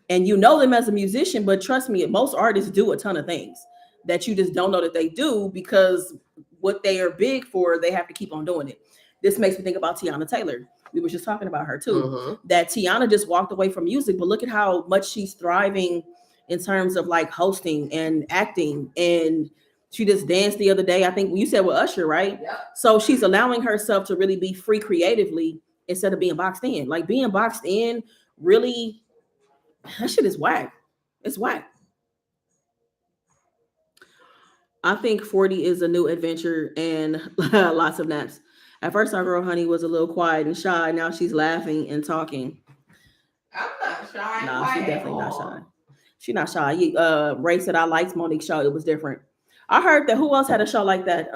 and you know them as a musician, but trust me, most artists do a ton of things that you just don't know that they do because what they are big for, they have to keep on doing it. This makes me think about Tiana Taylor. We were just talking about her too. That Tiana just walked away from music, but look at how much she's thriving in terms of like hosting and acting. And she just danced the other day. I think you said with Usher, right? Yep. So she's allowing herself to really be free creatively instead of being boxed in. Like being boxed in, really, that shit is whack. It's whack. I think 40 is a new adventure and lots of naps. At first, our girl Honey was a little quiet and shy. Now she's laughing and talking. I'm not shy. No, Why she's at definitely not all? shy. She's not shy. Ray said I liked Monique's show. It was different. I heard that who else had a show like that?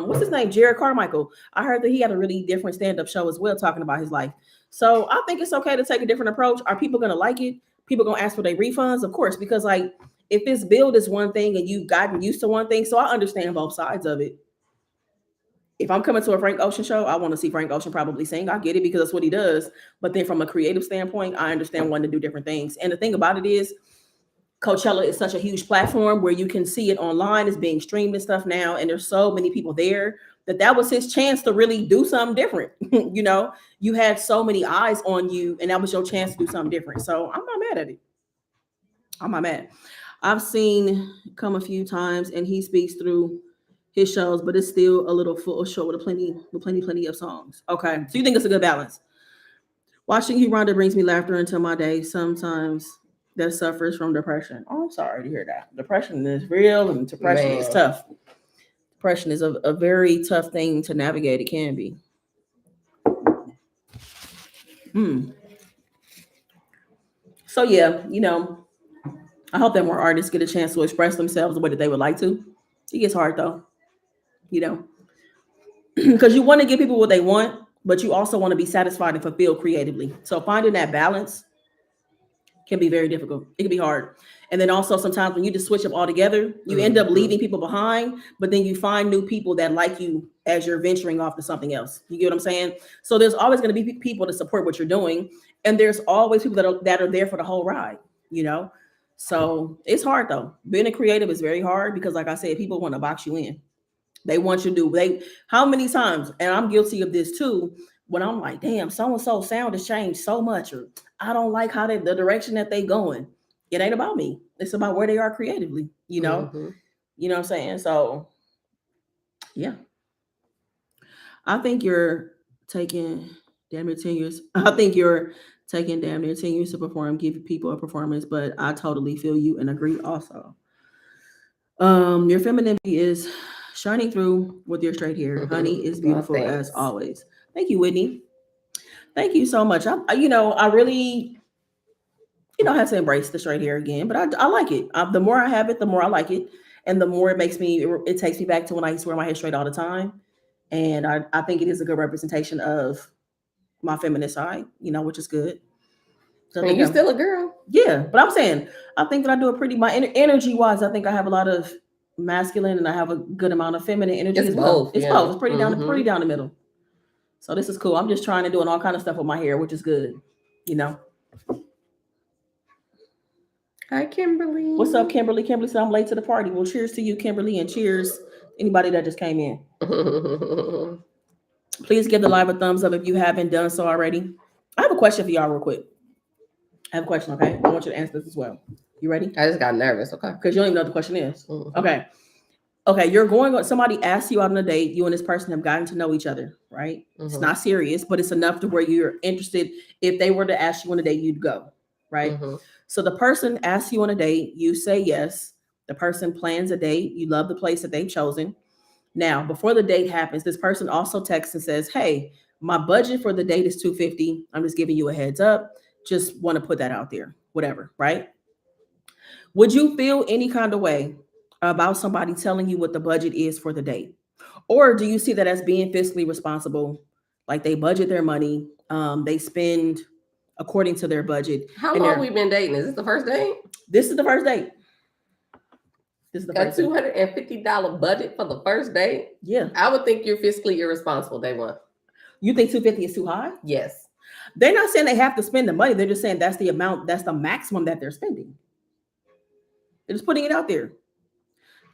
What's his name? Jared Carmichael. I heard that he had a really different stand-up show as well, talking about his life. So I think it's okay to take a different approach. Are people gonna like it? People gonna ask for their refunds, of course, because like if this build is one thing and you've gotten used to one thing, so I understand both sides of it. If I'm coming to a Frank Ocean show, I want to see Frank Ocean probably sing. I get it because that's what he does. But then from a creative standpoint, I understand wanting to do different things. And the thing about it is, Coachella is such a huge platform where you can see it online. It's being streamed and stuff now, and there's so many people there that was his chance to really do something different. You had so many eyes on you, and that was your chance to do something different. So I'm not mad at it. I'm not mad. I've seen come a few times, and he speaks through his shows, but it's still a little full show with plenty of songs. Okay, so you think it's a good balance? Watching you, Rhonda, brings me laughter into my day. Sometimes that suffers from depression. Oh, I'm sorry to hear that. Depression is real, and depression is tough. Depression is a very tough thing to navigate. It can be. So yeah, I hope that more artists get a chance to express themselves the way that they would like to. It gets hard though, because you want to give people what they want, but you also want to be satisfied and fulfilled creatively. So finding that balance can be very difficult. It can be hard. And then also sometimes when you just switch up altogether, you end up leaving people behind, but then you find new people that like you as you're venturing off to something else. You get what I'm saying? So there's always going to be people to support what you're doing. And there's always people that are there for the whole ride, you know? So it's hard though. Being a creative is very hard because like I said, people want to box you in. They want you to do how many times, and I'm guilty of this too, when I'm like, damn, so-and-so sound has changed so much, or I don't like how the direction that they going. It ain't about me. It's about where they are creatively, You know what I'm saying? So yeah. I think you're taking damn near 10 years. I think you're taking damn near 10 years to perform, give people a performance, but I totally feel you and agree also. Your femininity is shining through with your straight hair. Honey is beautiful as always. Thank you, Whitney. Thank you so much. I really, have to embrace the straight hair again, but I like it. The more I have it, the more I like it, and the more it takes me back to when I used to wear my hair straight all the time, and I think it is a good representation of my feminine side, which is good. So And you're still a girl. Yeah, but I'm saying I think that I do a pretty my energy wise. I think I have a lot of masculine and I have a good amount of feminine energy It's as well. both, It's yeah. both. It's pretty down the middle. So this is cool. I'm just trying to doing all kind of stuff with my hair, which is good. Hi, Kimberly. What's up, Kimberly? Kimberly said I'm late to the party. Well, cheers to you, Kimberly, and cheers anybody that just came in. Please give the live a thumbs up if you haven't done so already. I have a question for y'all real quick. I have a question, okay? I want you to answer this as well. You ready? I just got nervous, okay? Because you don't even know what the question is. Mm-hmm. Okay, you're going on, somebody asks you out on a date, you and this person have gotten to know each other, right? Mm-hmm. It's not serious, but it's enough to where you're interested. If they were to ask you on a date, you'd go, right? Mm-hmm. So the person asks you on a date, you say yes. The person plans a date. You love the place that they've chosen. Now, before the date happens, this person also texts and says, hey, my budget for the date is $250. I'm just giving you a heads up. Just want to put that out there, whatever, right? Would you feel any kind of way about somebody telling you what the budget is for the date? Or do you see that as being fiscally responsible? Like they budget their money, they spend according to their budget. How long we been dating? Is this the first date? This is the first date. This is the first $250 budget for the first date? Yeah. I would think you're fiscally irresponsible day one. You think $250 is too high? Yes. They're not saying they have to spend the money. They're just saying that's the amount, that's the maximum that they're spending. They're just putting it out there.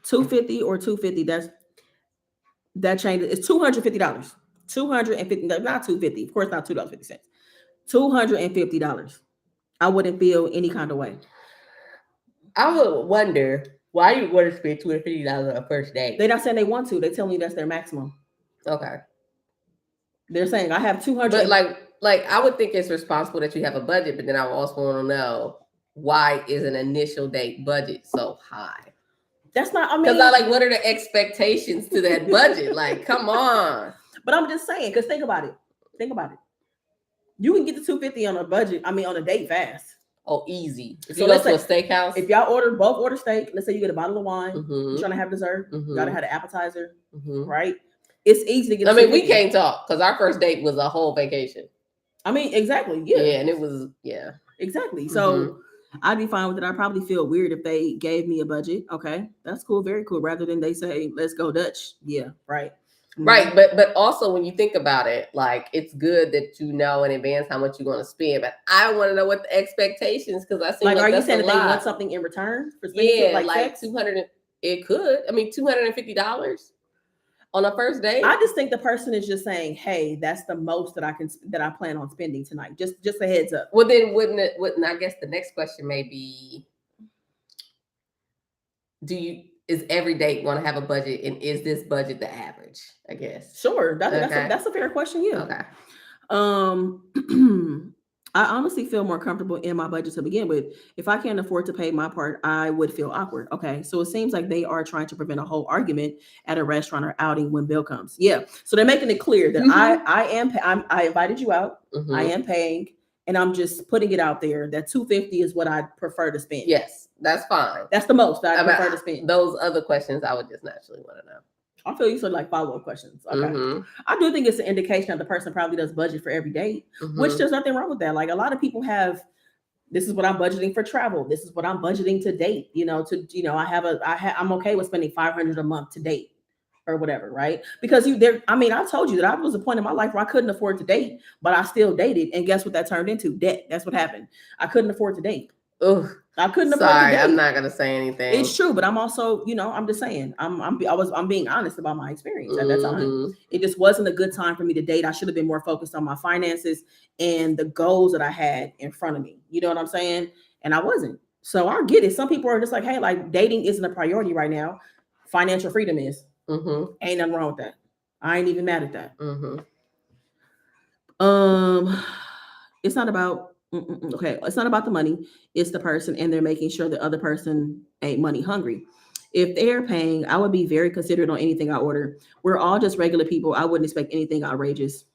$250 or $250, that changes. It's $250. $250, not $250. Of course, not $2.50. $250. I wouldn't feel any kind of way. I would wonder why you want to spend $250 on a first date. They're not saying they want to. They're telling you that's their maximum. Okay. They're saying I have 200. But like I would think it's responsible that you have a budget, but then I would also want to know why is an initial date budget so high? That's not. Because what are the expectations to that budget? Like, come on. But I'm just saying, because think about it. You can get the $250 on a budget. On a date fast. Oh, easy. If you go to a steakhouse. If y'all both order steak, let's say you get a bottle of wine, you're trying to have dessert, you gotta have an appetizer, right? It's easy to get. We can't talk because our first date was a whole vacation. Exactly. Yeah. Yeah, and it was exactly. So I'd be fine with it. I'd probably feel weird if they gave me a budget. Okay, that's cool, very cool. Rather than they say, "Let's go Dutch." Yeah, right. Right, but also when you think about it, like it's good that you know in advance how much you're going to spend. But I want to know what the expectations, because I see are you saying that they want something in return for spending? Yeah, like 200. It could. $250 on a first date. I just think the person is just saying, "Hey, that's the most that I plan on spending tonight." Just a heads up. Well, then wouldn't I guess the next question may be, is every date going to have a budget, and is this budget the average? I guess. Sure. That's a fair question. Yeah. Okay. I honestly feel more comfortable in my budget to begin with. If I can't afford to pay my part, I would feel awkward. Okay. So it seems like they are trying to prevent a whole argument at a restaurant or outing when bill comes. Yeah. So they're making it clear that I invited you out. I am paying, and I'm just putting it out there that $250 is what I prefer to spend. Yes, that's fine. That's the most I prefer to spend. Those other questions I would just naturally want to know. I feel you said like follow-up questions. Okay. I do think it's an indication that the person probably does budget for every date, which there's nothing wrong with that. Like a lot of people have, this is what I'm budgeting for travel. This is what I'm budgeting to date. I'm okay with spending $500 a month to date or whatever, right? Because I told you that I was a point in my life where I couldn't afford to date, but I still dated. And guess what that turned into? Debt. That's what happened. I couldn't afford to date. Ugh. I couldn't afford to date. I'm not gonna say anything. It's true, but I'm also, I'm just saying, I'm being honest about my experience at that time. It just wasn't a good time for me to date. I should have been more focused on my finances and the goals that I had in front of me. You know what I'm saying? And I wasn't. So I get it. Some people are just like, hey, like dating isn't a priority right now. Financial freedom is. Ain't nothing wrong with that. I ain't even mad at that. It's not about. Okay, it's not about the money. It's the person, and they're making sure the other person ain't money hungry. If they're paying, I would be very considerate on anything I order. We're all just regular people. I wouldn't expect anything outrageous.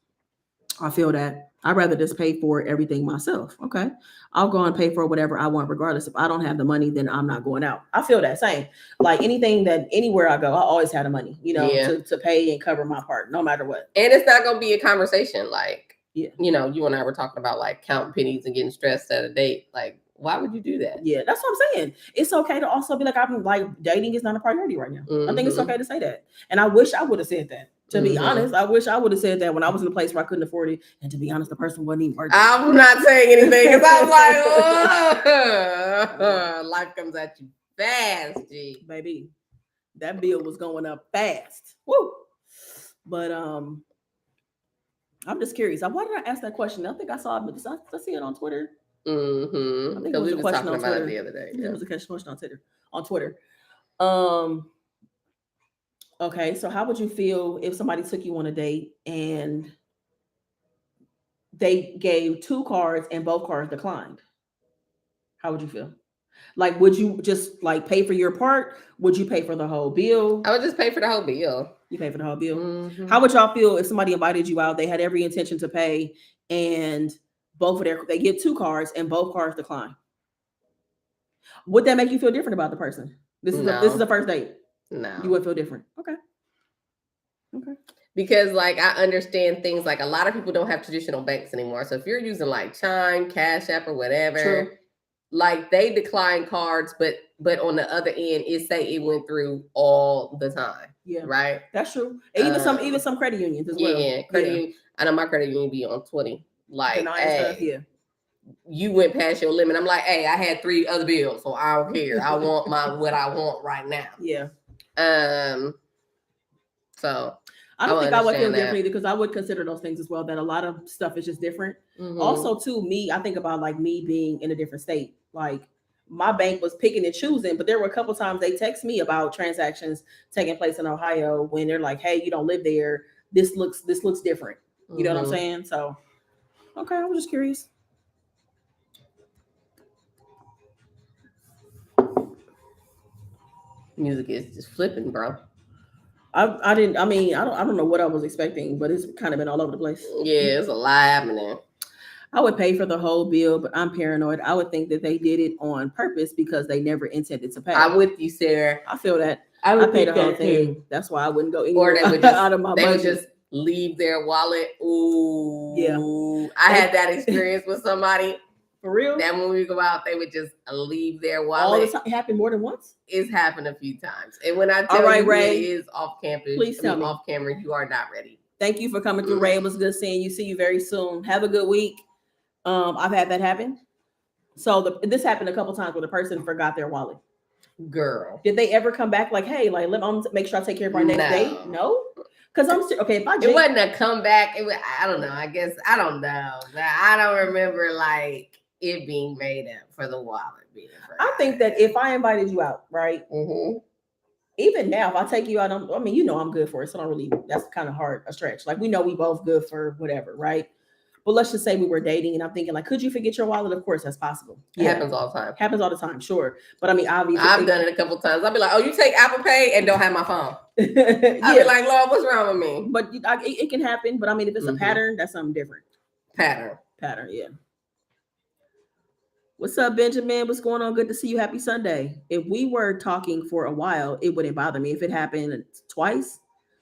I feel that. I'd rather just pay for everything myself. Okay. I'll go and pay for whatever I want, regardless. If I don't have the money, then I'm not going out. I feel that same. Like anything that anywhere I go, I always have the money, Yeah. to pay and cover my part, no matter what. And it's not gonna be a conversation like, Yeah. you know, you and I were talking about like counting pennies and getting stressed at a date. Like, why would you do that? Yeah, that's what I'm saying. It's okay to also be like, I'm like, dating is not a priority right now. I think it's Mhm. okay to say that. And I wish I would have said that. To be Mhm. honest, I wish I would have said that when I was in a place where I couldn't afford it. And to be honest, the person wasn't even worth it. I'm not saying anything because I was like, oh, life comes at you fast, G. Baby, that bill was going up fast. Woo! But I'm just curious. Why did I ask that question? I think I saw it. Did I see it on Twitter? Mm-hmm. I think it Because was we a were question talking on about it Twitter. the other day. I think Yeah. it was a question on Twitter. Okay, so how would you feel if somebody took you on a date and they gave 2 cards and both cards declined? How would you feel? Like, would you just like pay for your part? Would you pay for the whole bill? I would just pay for the whole bill. You pay for the whole bill. Mhm. How would y'all feel if somebody invited you out? They had every intention to pay, and they get 2 cards and both cards decline. Would that make you feel different about the person? This is No. a first date. No. You would feel different. Okay. Because like I understand things like a lot of people don't have traditional banks anymore. So if you're using like Chime, Cash App, or whatever, True. like they decline cards, but on the other end, it say it went through all the time. Yeah. Right. That's true. And even some credit unions as well. Yeah, credit union. I know my credit union be on 20. Like, Denying stuff. Yeah. You went past your limit. I'm like, hey, I had 3 other bills, so I don't care. I want what I want right now. Yeah. So I don't think I would feel understand that. differently because I would consider those things as well. That a lot of stuff is just different. Mhm. Also, too, I think about like me being in a different state. Like my bank was picking and choosing, but there were a couple times they text me about transactions taking place in Ohio when they're like, "Hey, you don't live there. This looks different." You know what I'm Mhm. saying? So, okay, I was just curious. Music is just flipping, bro. I didn't. I mean, I don't know what I was expecting, but it's kind of been all over the place. Yeah, it's a lot happening. I would pay for the whole bill, but I'm paranoid. I would think that they did it on purpose because they never intended to pay. I'm with you, Sarah. I feel that. I I would pay think the whole that thing. too. That's why I wouldn't go Or anywhere they would just out of my budget. would just leave their wallet. Ooh. Yeah. I had that experience with somebody. For real? That when we go out, they would just leave their All wallet. the time. It happened more than once? It's happened a few times. And when I tell All right, you Ray. it is off campus, Please tell me. off camera, you are not ready. Thank you for coming through, Ray. It was good seeing you. See you very soon. Have a good week. I've had that happen. So this happened a couple times where the person forgot their wallet. Girl. Did they ever come back like, hey, like let me make sure I take care of our next date? No? Because I'm still okay. If it wasn't a comeback. It was, I don't know. I guess I don't know. But I don't remember like it being made up for the wallet being. I think that if I invited you out, right? Mm-hmm. Even now, if I take you out, I mean, you know, I'm good for it. So I don't really. That's kind of hard a stretch. Like we know we both good for whatever, right? But let's just say we were dating, and I'm thinking like, could you forget your wallet? Of course, that's possible. It happens all the time. Happens all the time, sure. But I mean, obviously, I've done it a couple times. I'll be like, "Oh, you take Apple Pay and don't have my phone." Yeah. I'll be like, "Lord, what's wrong with me?" But it can happen. But I mean, if it's a pattern, that's something different. Pattern, yeah. What's up, Benjamin? What's going on? Good to see you. Happy Sunday. If we were talking for a while, it wouldn't bother me. If it happened twice,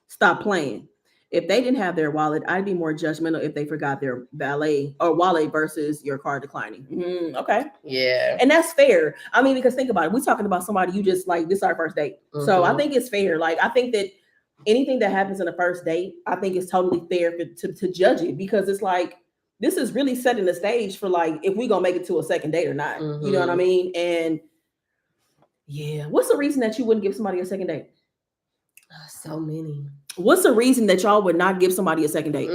stop playing. If they didn't have their wallet, I'd be more judgmental if they forgot their wallet versus your card declining. Okay. Yeah. And that's fair. I mean, because think about it. We're talking about somebody you just like, this is our first date. So I think it's fair. Like, I think that anything that happens in a first date, I think it's totally fair to judge it because it's like, this is really setting the stage for like, if we're going to make it to a second date or not. You know what I mean? And yeah, what's the reason that you wouldn't give somebody a second date? So many. What's the reason that y'all would not give somebody a second date?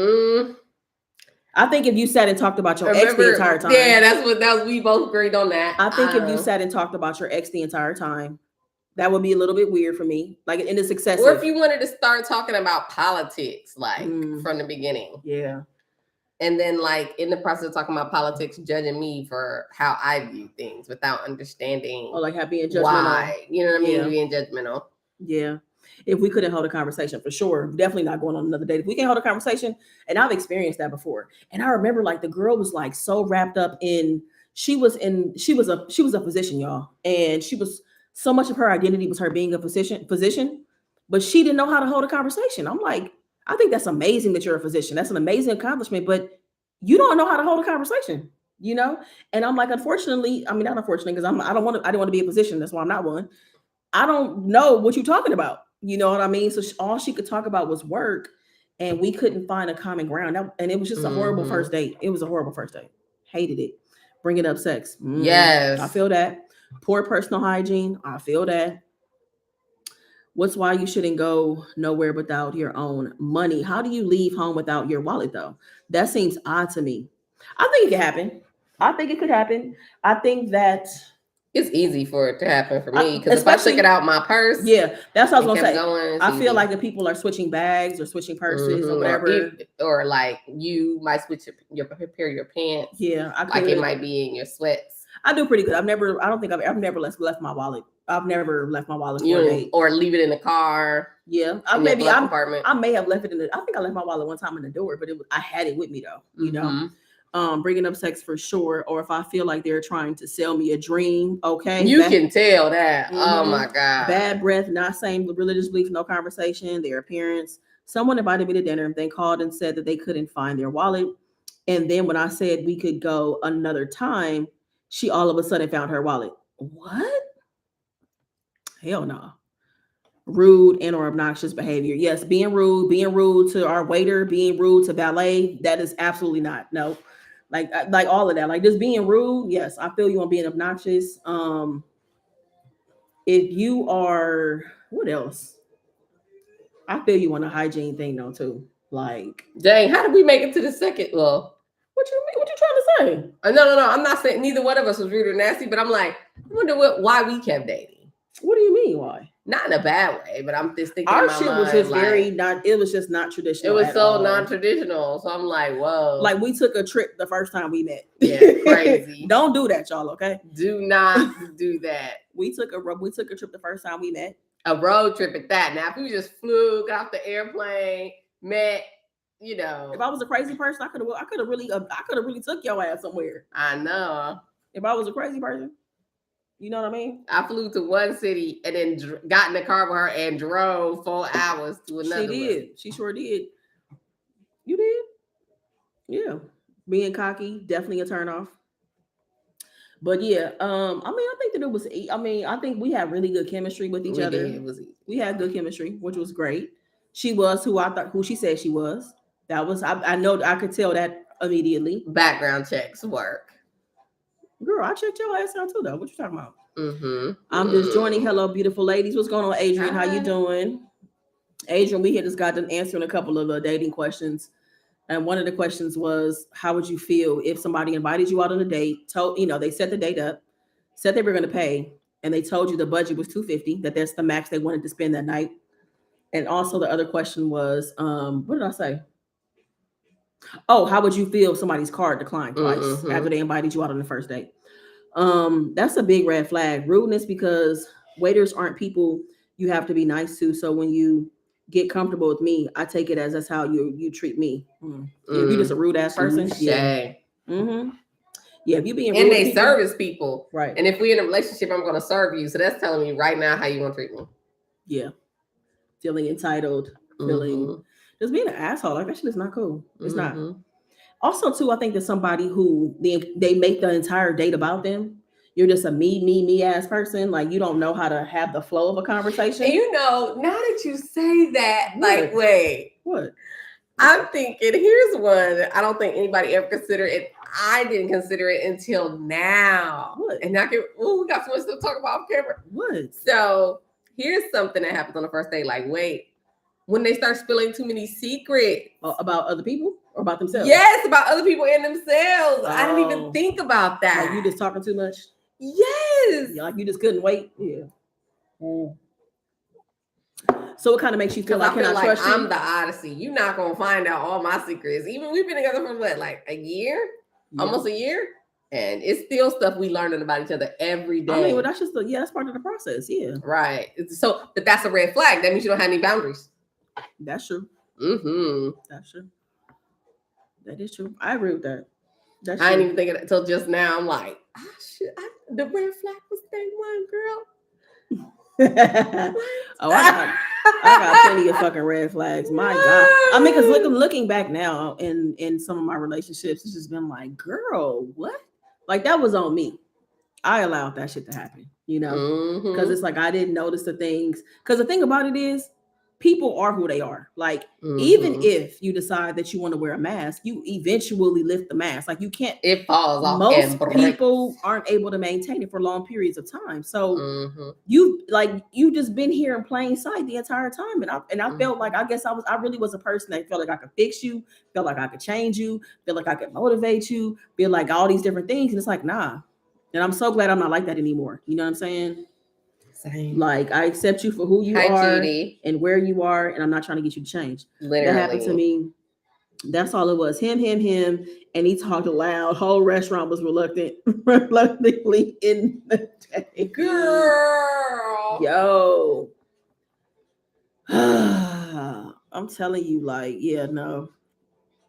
I think if you sat and talked about your ex the entire time. Yeah, that was we both agreed on that. I think if you sat and talked about your ex the entire time, that would be a little bit weird for me. Like, and it's excessive. Or if you wanted to start talking about politics, like from the beginning. Yeah. And then, like, in the process of talking about politics, judging me for how I view things without understanding being judgmental. why. You know what I mean? Being judgmental. Yeah. if we couldn't hold a conversation, for sure. Definitely not going on another date. If we can't hold a conversation, and I've experienced that before. And I remember like the girl was like so wrapped up in she was a physician, y'all. And she was so much of her identity was her being a physician, but she didn't know how to hold a conversation. I'm like, I think that's amazing that you're a physician. That's an amazing accomplishment, but you don't know how to hold a conversation, you know? And I'm like, unfortunately, I mean, not unfortunately, because I don't want to be a physician. That's why I'm not one. I don't know what you're talking about. You know what I mean? So all she could talk about was work, and we couldn't find a common ground. And it was just a horrible first date. It was a horrible first date. Hated it. Bringing up sex. Yes. I feel that. Poor personal hygiene. I feel that. What's why you shouldn't go nowhere without your own money? How do you leave home without your wallet, though? That seems odd to me. I think it could happen. I think it could happen. I think that it's easy for it to happen for me because if I took it out my purse, yeah, that's what I was gonna say. I feel easy. like if people are switching bags or switching purses or whatever, or like you might switch your pair of your pants. Yeah, like it might be in your sweats. I do pretty good. I don't think I've never left my wallet. I've never left my wallet for a date. Or leave it in the car. Yeah, I may have left it in the. I think I left my wallet one time in the door, but I had it with me though. You know. Bringing up sex for sure, or if I feel like they're trying to sell me a dream, okay. You can tell that. Oh my God. Bad breath, not saying religious beliefs, no conversation, their appearance. Someone invited me to dinner. They called and said that they couldn't find their wallet. And then when I said we could go another time, she all of a sudden found her wallet. What? Hell no. Rude and or obnoxious behavior. Yes, being rude to our waiter, being rude to valet, that is absolutely not. No. Like all of that, like just being rude. Yes, I feel you on being obnoxious. If you are, what else? I feel you on the hygiene thing though too. Like, dang, how did we make it to the second? Well, what you mean? What you trying to say? No. I'm not saying neither one of us was rude or nasty, but I'm like, I wonder why we kept dating. What do you mean? Why? Not in a bad way, but I'm just thinking our shit was just like, very not. It was just not traditional. It was so non-traditional. So I'm like, whoa. Like we took a trip the first time we met. Yeah, crazy. Don't do that, y'all. Okay. Do not do that. We took a trip the first time we met. A road trip at that. Now, if we just flew, got off the airplane, met, you know. If I was a crazy person, I could have really took your ass somewhere. I know. If I was a crazy person. You know what I mean? I flew to one city and then got in the car with her and drove 4 hours to another. She did. One. She sure did. You did? Yeah. Being cocky, definitely a turnoff. But yeah, I think that it was. I think we had really good chemistry with each other. We had good chemistry, which was great. She was who she said she was. That was. I know. I could tell that immediately. Background checks work. Girl, I checked your ass out too, though. What you talking about? I'm just joining. Hello, beautiful ladies. What's going on, Adrian? Hi. How you doing? Adrian, we had just got done answering a couple of dating questions. And one of the questions was, how would you feel if somebody invited you out on a date, they set the date up, said they were going to pay, and they told you the budget was $250, that's the max they wanted to spend that night. And also the other question was, what did I say? Oh, how would you feel if somebody's card declined twice after they invited you out on the first date? That's a big red flag. Rudeness, because waiters aren't people you have to be nice to. So when you get comfortable with me, I take it as that's how you treat me. If you just a rude ass person, yeah. Yeah, if you being rude and they service people, right? And if we're in a relationship, I'm gonna serve you. So that's telling me right now how you want to treat me. Yeah, feeling entitled, feeling just being an asshole. Like that shit is not cool. It's not. Also, too, I think that somebody who they make the entire date about them. You're just a me ass person. Like you don't know how to have the flow of a conversation. And now that you say that, like, wait, what? I'm thinking, here's one. I don't think anybody ever considered it. I didn't consider it until now. What? And now we got so much to talk about off camera. What? So here's something that happens on the first date. Like, wait, when they start spilling too many secrets about other people or about themselves. Yes, about other people and themselves. I didn't even think about that. Like you just talking too much. Yes. Like you just couldn't wait. Yeah. So it kind of makes you feel like, can I trust you? I'm the Odyssey. You're not gonna find out all my secrets. Even we've been together for what, like a year? Yeah. Almost a year. And it's still stuff we learning about each other every day. I mean, well, that's just that's part of the process. Yeah, right. So, but that's a red flag. That means you don't have any boundaries. that's true. Mm-hmm. That's true. That is true. I agree with that. That's I true. didn't even think of it until just now. I'm like, the red flag was day one, girl. Oh, I got plenty of fucking red flags. My God. I mean, because looking back now in some of my relationships, it's just been like, girl, what? Like that was on me. I allowed that shit to happen, because Mm-hmm. it's like I didn't notice the things. Because the thing about it is, people are who they are. Like, Mm-hmm. even if you decide that you want to wear a mask, you eventually lift the mask. Like, you can't. It falls off. Most people aren't able to maintain it for long periods of time. So Mm-hmm. you just been here in plain sight the entire time, and I felt like I really was a person that felt like I could fix you, felt like I could change you, felt like I could motivate you, feel like all these different things, and it's like nah. And I'm so glad I'm not like that anymore. You know what I'm saying? Same. Like I accept you for who you are and where you are, and I'm not trying to get you to change. Literally. That happened to me. That's all it was. Him, and he talked loud. Whole restaurant was reluctantly in the day. Girl. Yo. I'm telling you, like, yeah, no.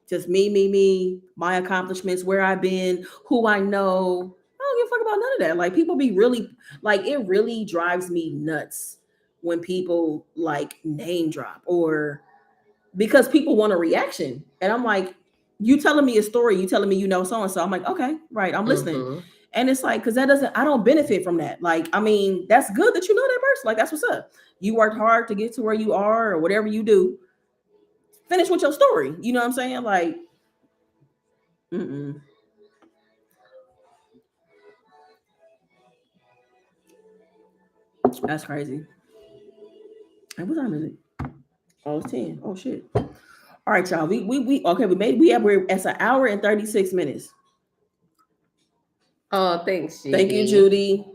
Just me, my accomplishments, where I've been, who I know. I don't give a fuck about none of that. Like, people be really, like, it really drives me nuts when people like name drop or because people want a reaction. And I'm like, you telling me a story, you telling me you know so and so. I'm like, okay, right, I'm listening. Mm-hmm. And it's like, because I don't benefit from that. Like, I mean, that's good that you know that person. Like, that's what's up. You worked hard to get to where you are or whatever you do. Finish with your story. You know what I'm saying? Like, that's crazy. Hey, what time is it? Oh, it's 10. Oh shit. All right, y'all. We're at an hour and 36 minutes. Oh, thanks, Judy. Thank you, Judy.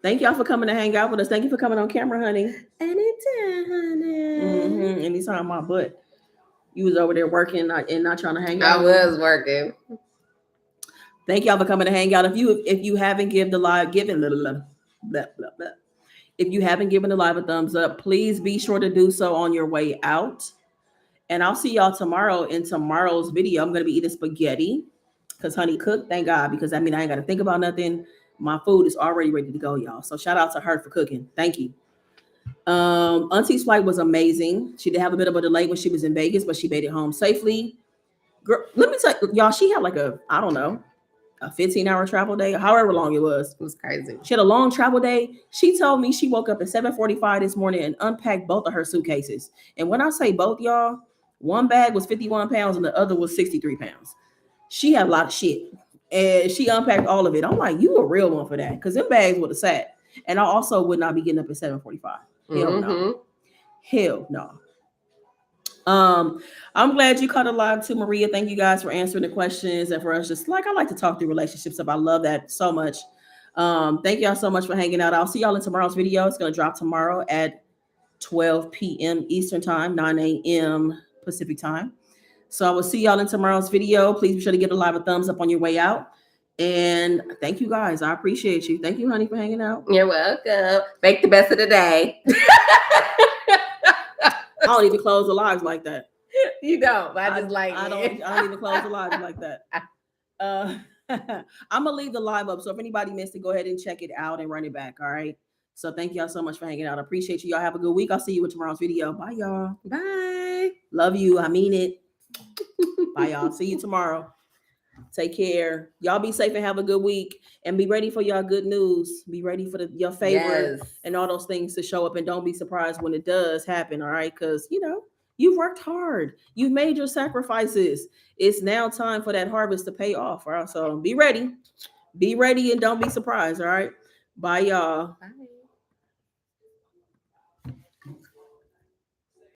Thank y'all for coming to hang out with us. Thank you for coming on camera, honey. Anytime, honey. Anytime, my butt. You was over there working and not trying to hang out. I was working. Thank y'all for coming to hang out. If you haven't given the live, if you haven't given the live a thumbs up, please be sure to do so on your way out. And I'll see y'all tomorrow in tomorrow's video. I'm gonna be eating spaghetti because honey cooked. Thank God, because I mean I ain't gotta think about nothing. My food is already ready to go, y'all. So shout out to her for cooking. Thank you. Auntie's flight was amazing. She did have a bit of a delay when she was in Vegas, but she made it home safely. Girl, let me tell y'all, she had like a 15-hour travel day, however long it was. It was crazy. She had a long travel day. She told me she woke up at 7:45 this morning and unpacked both of her suitcases. And when I say both, y'all, one bag was 51 pounds and the other was 63 pounds. She had a lot of shit. And she unpacked all of it. I'm like, you a real one for that. Because them bags would have sat. And I also would not be getting up at 7:45. Hell no. Hell no. I'm glad you caught a live too, Maria. Thank you guys for answering the questions and for us. Just like I like to talk through relationship stuff. I love that so much. Thank y'all so much for hanging out. I'll see y'all in tomorrow's video. It's going to drop tomorrow at 12 p.m. Eastern time, 9 a.m. Pacific time. So I will see y'all in tomorrow's video. Please be sure to give the live a thumbs up on your way out. And thank you guys. I appreciate you. Thank you, honey, for hanging out. You're welcome. Make the best of the day. I don't even close the lives like that. You don't. But I don't even close the lives like that. I'm gonna leave the live up. So if anybody missed it, go ahead and check it out and run it back. All right. So thank y'all so much for hanging out. I appreciate you. Y'all have a good week. I'll see you in tomorrow's video. Bye, y'all. Bye. Love you. I mean it. Bye, y'all. See you tomorrow. Take care. Y'all be safe and have a good week. And be ready for y'all good news. Be ready for your favorite and all those things to show up. And don't be surprised when it does happen. All right. Because, you've worked hard. You've made your sacrifices. It's now time for that harvest to pay off. All right. So be ready. Be ready and don't be surprised. All right. Bye, y'all. Bye.